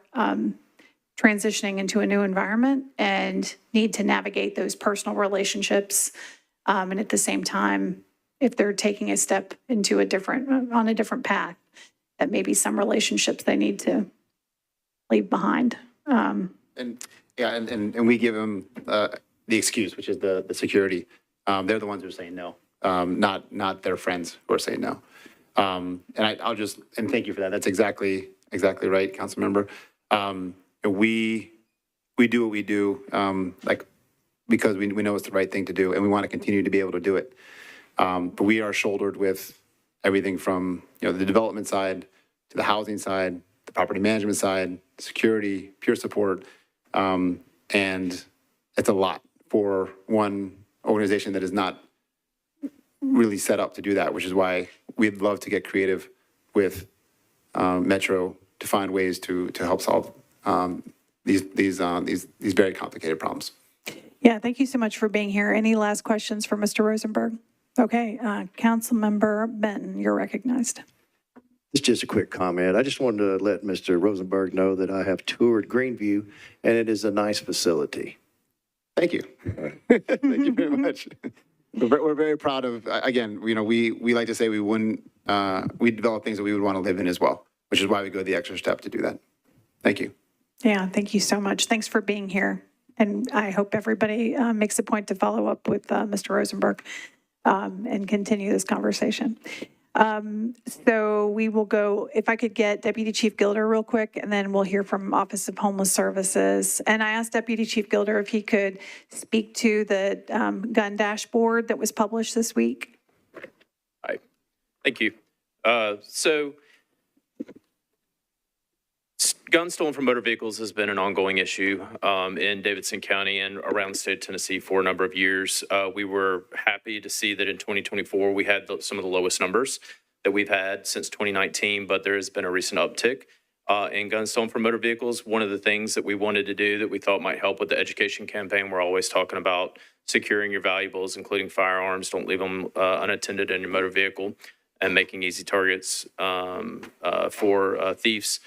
transitioning into a new environment and need to navigate those personal relationships. And at the same time, if they're taking a step into on a different path, that maybe some relationships they need to leave behind. And we give them the excuse, which is the security. They're the ones who are saying no, not their friends who are saying no. And thank you for that. That's exactly right, Councilmember. We do what we do, because we know it's the right thing to do, and we want to continue to be able to do it. But we are shouldered with everything from the development side to the housing side, the property management side, security, peer support, and it's a lot for one organization that is not really set up to do that, which is why we'd love to get creative with Metro to find ways to help solve these very complicated problems. Yeah, thank you so much for being here. Any last questions for Mr. Rosenberg? Okay, Councilmember Benton, you're recognized. It's just a quick comment. I just wanted to let Mr. Rosenberg know that I have toured Greenview, and it is a nice facility. Thank you. Thank you very much. We're very proud of, again, we like to say we develop things that we would want to live in as well, which is why we go the extra step to do that. Thank you. Yeah, thank you so much. Thanks for being here. And I hope everybody makes a point to follow up with Mr. Rosenberg and continue this conversation. So we will go, if I could get Deputy Chief Gilder real quick, and then we'll hear from Office of Homeless Services. And I asked Deputy Chief Gilder if he could speak to the gun dashboard that was published this week. Hi, thank you. So guns stolen from motor vehicles has been an ongoing issue in Davidson County and around the state of Tennessee for a number of years. We were happy to see that in 2024 we had some of the lowest numbers that we've had since 2019, but there has been a recent uptick. in gun stolen from motor vehicles. One of the things that we wanted to do that we thought might help with the education campaign, we're always talking about securing your valuables, including firearms. Don't leave them unattended in your motor vehicle, and making easy targets for thieves.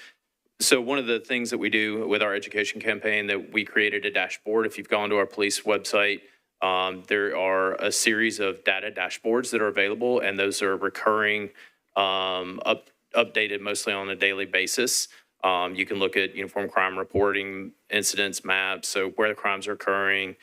So one of the things that we do with our education campaign, that we created a dashboard. If you've gone to our police website, there are a series of data dashboards that are available, and those are recurring, updated mostly on a daily basis. You can look at uniform crime reporting, incidents maps, so where the crimes are occurring,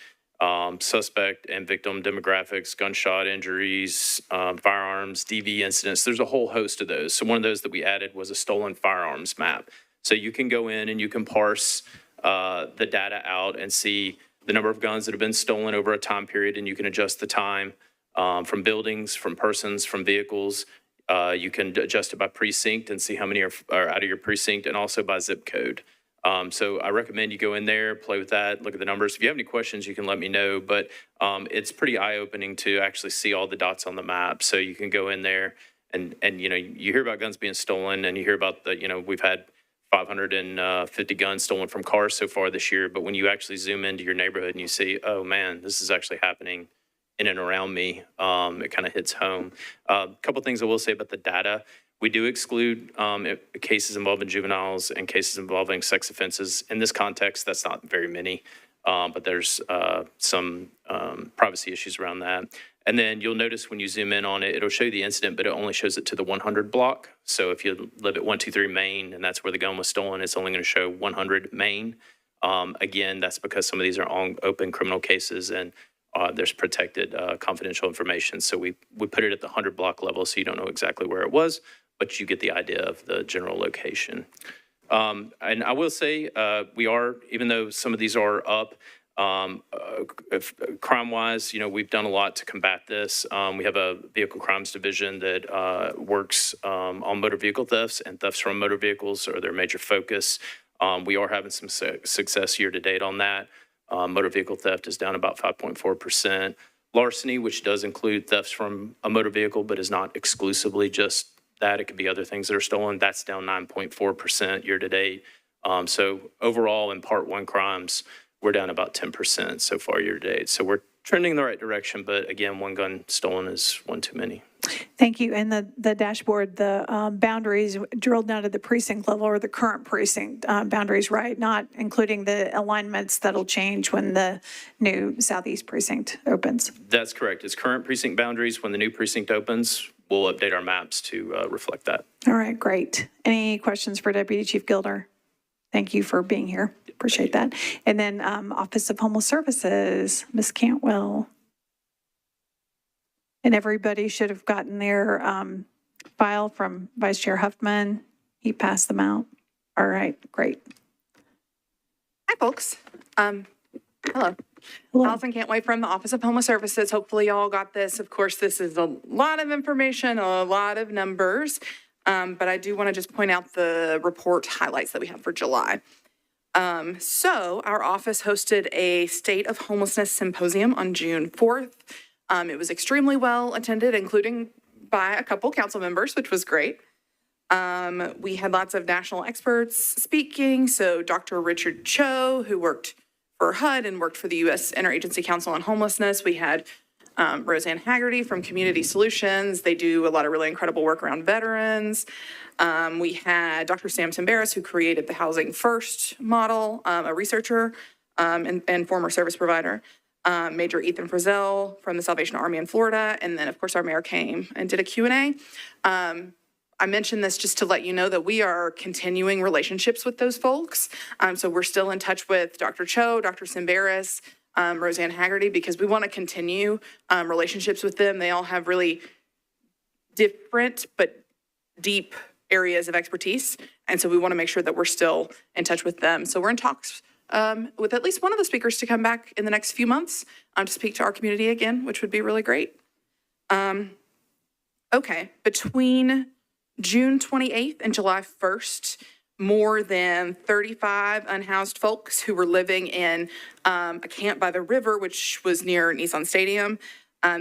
suspect and victim demographics, gunshot injuries, firearms, DV incidents. There's a whole host of those. So one of those that we added was a stolen firearms map. So you can go in and you can parse the data out and see the number of guns that have been stolen over a time period, and you can adjust the time from buildings, from persons, from vehicles. You can adjust it by precinct and see how many are out of your precinct, and also by zip code. So I recommend you go in there, play with that, look at the numbers. If you have any questions, you can let me know, but it's pretty eye-opening to actually see all the dots on the map. So you can go in there and you know, you hear about guns being stolen, and you hear about the, you know, we've had 550 guns stolen from cars so far this year, but when you actually zoom into your neighborhood and you see, oh man, this is actually happening in and around me, it kind of hits home. A couple things I will say about the data. We do exclude cases involving juveniles and cases involving sex offenses. In this context, that's not very many, but there's some privacy issues around that. And then you'll notice when you zoom in on it, it'll show you the incident, but it only shows it to the 100 block. So if you live at 123 Main and that's where the gun was stolen, it's only going to show 100 Main. Again, that's because some of these are on open criminal cases, and there's protected confidential information. So we put it at the 100 block level, so you don't know exactly where it was, but you get the idea of the general location. And I will say, we are, even though some of these are up, crime-wise, you know, we've done a lot to combat this. We have a vehicle crimes division that works on motor vehicle thefts, and thefts from motor vehicles are their major focus. We are having some success year to date on that. Motor vehicle theft is down about 5.4%. Larceny, which does include thefts from a motor vehicle, but is not exclusively just that. It could be other things that are stolen. That's down 9.4% year to date. So overall, in Part 1 crimes, we're down about 10% so far year to date. So we're trending in the right direction, but again, one gun stolen is one too many. Thank you. And the dashboard, the boundaries drilled down to the precinct level, or the current precinct boundaries, right? Not including the alignments that'll change when the new southeast precinct opens. That's correct. It's current precinct boundaries. When the new precinct opens, we'll update our maps to reflect that. All right, great. Any questions for Deputy Chief Gilder? Thank you for being here. Appreciate that. And then Office of Homeless Services, Ms. Cantwell. And everybody should have gotten their file from Vice Chair Huffman. He passed them out. All right, great. Hi, folks. Hello. Hello. Allison Cantway from the Office of Homeless Services. Hopefully y'all got this. Of course, this is a lot of information, a lot of numbers, but I do want to just point out the report highlights that we have for July. So our office hosted a State of Homelessness Symposium on June 4th. It was extremely well attended, including by a couple council members, which was great. We had lots of national experts speaking. So Dr. Richard Cho, who worked for HUD and worked for the U.S. Interagency Council on Homelessness. We had Roseanne Haggerty from Community Solutions. They do a lot of really incredible work around veterans. We had Dr. Sam Timberis, who created the Housing First model, a researcher and former service provider. Major Ethan Frizzell from the Salvation Army in Florida. And then, of course, our mayor came and did a Q&A. I mentioned this just to let you know that we are continuing relationships with those folks. So we're still in touch with Dr. Cho, Dr. Simbaris, Roseanne Haggerty, because we want to continue relationships with them. They all have really different but deep areas of expertise. And so we want to make sure that we're still in touch with them. So we're in talks with at least one of the speakers to come back in the next few months to speak to our community again, which would be really great. Okay, between June 28th and July 1st, more than 35 unhoused folks who were living in a camp by the river, which was near Nissan Stadium,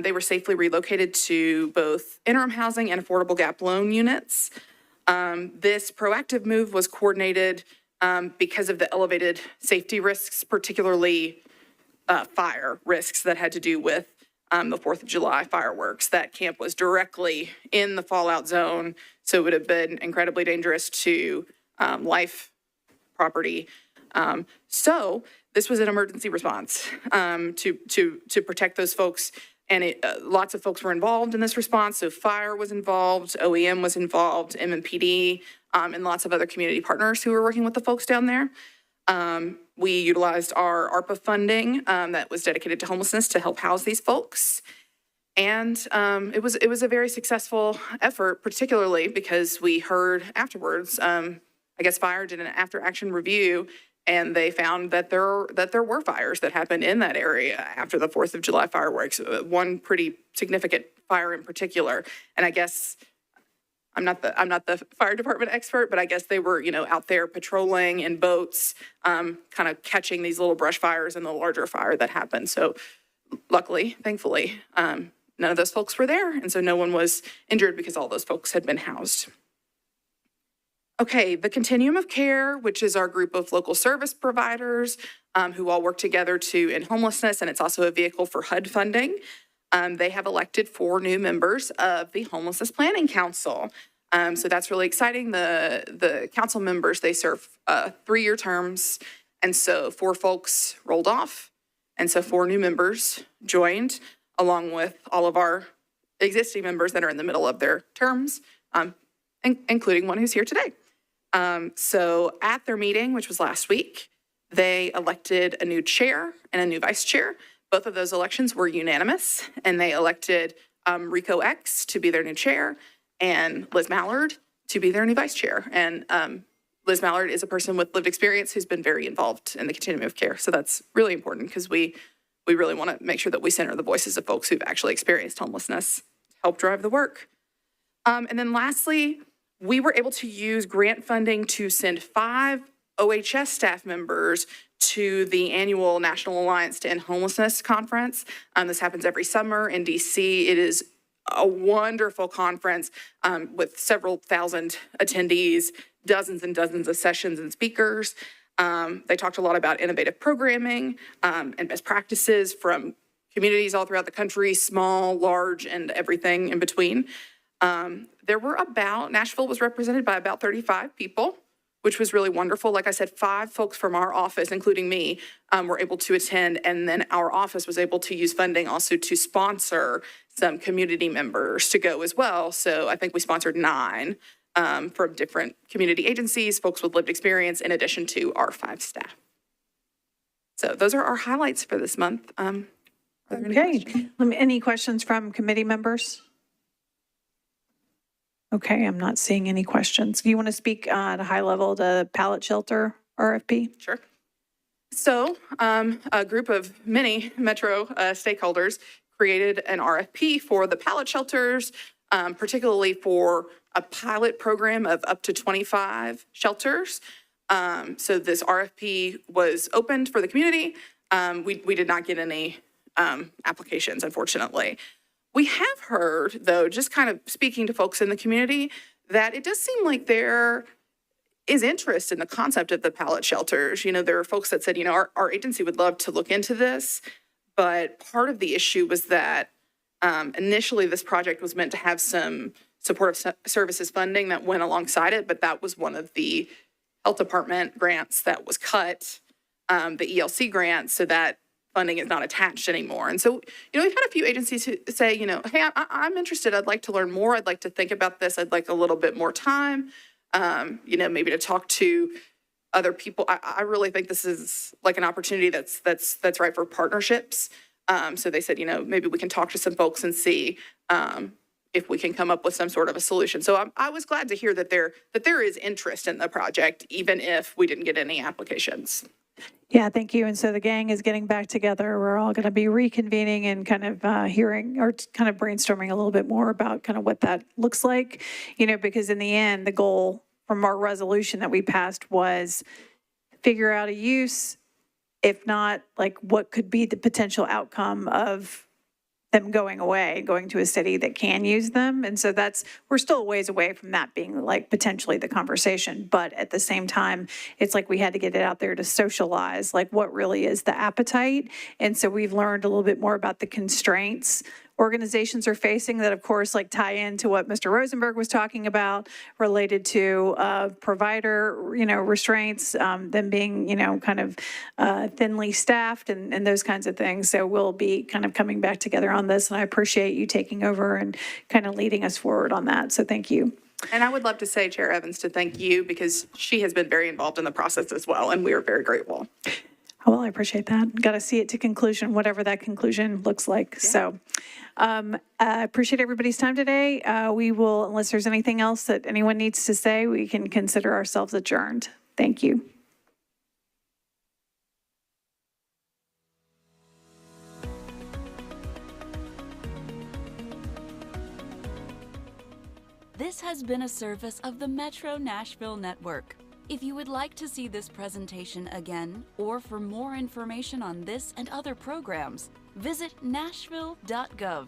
they were safely relocated to both interim housing and affordable gap loan units. This proactive move was coordinated because of the elevated safety risks, particularly fire risks that had to do with the 4th of July fireworks. That camp was directly in the fallout zone, so it would have been incredibly dangerous to life, property. So this was an emergency response to protect those folks. And lots of folks were involved in this response. So fire was involved, OEM was involved, MMPD, and lots of other community partners who were working with the folks down there. We utilized our ARPA funding that was dedicated to homelessness to help house these folks. And it was a very successful effort, particularly because we heard afterwards, I guess fire did an after-action review, and they found that there were fires that happened in that area after the 4th of July fireworks, one pretty significant fire in particular. And I guess I'm not the fire department expert, but I guess they were, out there patrolling in boats, kind of catching these little brush fires and the larger fire that happened. So luckily, thankfully, none of those folks were there. And so no one was injured because all those folks had been housed. Okay, the Continuum of Care, which is our group of local service providers who all work together to end homelessness, and it's also a vehicle for HUD funding. They have elected 4 new members of the Homelessness Planning Council. So that's really exciting. The council members, they serve 3-year terms. And so 4 folks rolled off. And so 4 new members joined, along with all of our existing members that are in the middle of their terms, including one who's here today. So at their meeting, which was last week, they elected a new chair and a new vice chair. Both of those elections were unanimous, and they elected Rico X to be their new chair and Liz Mallard to be their new vice chair. And Liz Mallard is a person with lived experience who's been very involved in the continuum of care. So that's really important because we really want to make sure that we center the voices of folks who've actually experienced homelessness to help drive the work. And then lastly, we were able to use grant funding to send 5 OHS staff members to the annual National Alliance to End Homelessness conference. This happens every summer in DC. It is a wonderful conference with several thousand attendees, dozens and dozens of sessions and speakers. They talked a lot about innovative programming and best practices from communities all throughout the country, small, large, and everything in between. Nashville was represented by about 35 people, which was really wonderful. Like I said, 5 folks from our office, including me, were able to attend. And then our office was able to use funding also to sponsor some community members to go as well. So I think we sponsored 9 from different community agencies, folks with lived experience, in addition to our 5 staff. So those are our highlights for this month. Are there any questions? Any questions from committee members? Okay, I'm not seeing any questions. Do you want to speak at a high level to pallet shelter RFP? Sure. So a group of many Metro stakeholders created an RFP for the pallet shelters, particularly for a pilot program of up to 25 shelters. So this RFP was opened for the community. We did not get any applications, unfortunately. We have heard, though, just kind of speaking to folks in the community, that it does seem like there is interest in the concept of the pallet shelters. There are folks that said, our agency would love to look into this, but part of the issue was that initially this project was meant to have some supportive services funding that went alongside it, but that was one of the health department grants that was cut, the ELC grant, so that funding is not attached anymore. And so, we've had a few agencies who say, hey, I'm interested. I'd like to learn more. I'd like to think about this. I'd like a little bit more time, maybe to talk to other people. I really think this is like an opportunity that's right for partnerships. So they said, maybe we can talk to some folks and see if we can come up with some sort of a solution. So I was glad to hear that there is interest in the project, even if we didn't get any applications. Yeah, thank you. And so the gang is getting back together. We're all going to be reconvening and kind of hearing or kind of brainstorming a little bit more about kind of what that looks like, because in the end, the goal from our resolution that we passed was figure out a use, if not, like what could be the potential outcome of them going away, going to a city that can use them. And so we're still a ways away from that being like potentially the conversation. But at the same time, it's like we had to get it out there to socialize, like what really is the appetite. And so we've learned a little bit more about the constraints organizations are facing that, of course, like tie into what Mr. Rosenberg was talking about related to provider, restraints, them being, kind of thinly staffed and those kinds of things. So we'll be kind of coming back together on this, and I appreciate you taking over and kind of leading us forward on that. So thank you. And I would love to say, Chair Evans, to thank you because she has been very involved in the process as well, and we are very grateful. Well, I appreciate that. Got to see it to conclusion, whatever that conclusion looks like. Yeah. So I appreciate everybody's time today. We will, unless there's anything else that anyone needs to say, we can consider ourselves adjourned. Thank you. This has been a service of the Metro Nashville Network. If you would like to see this presentation again, or for more information on this and other programs, visit nashville.gov.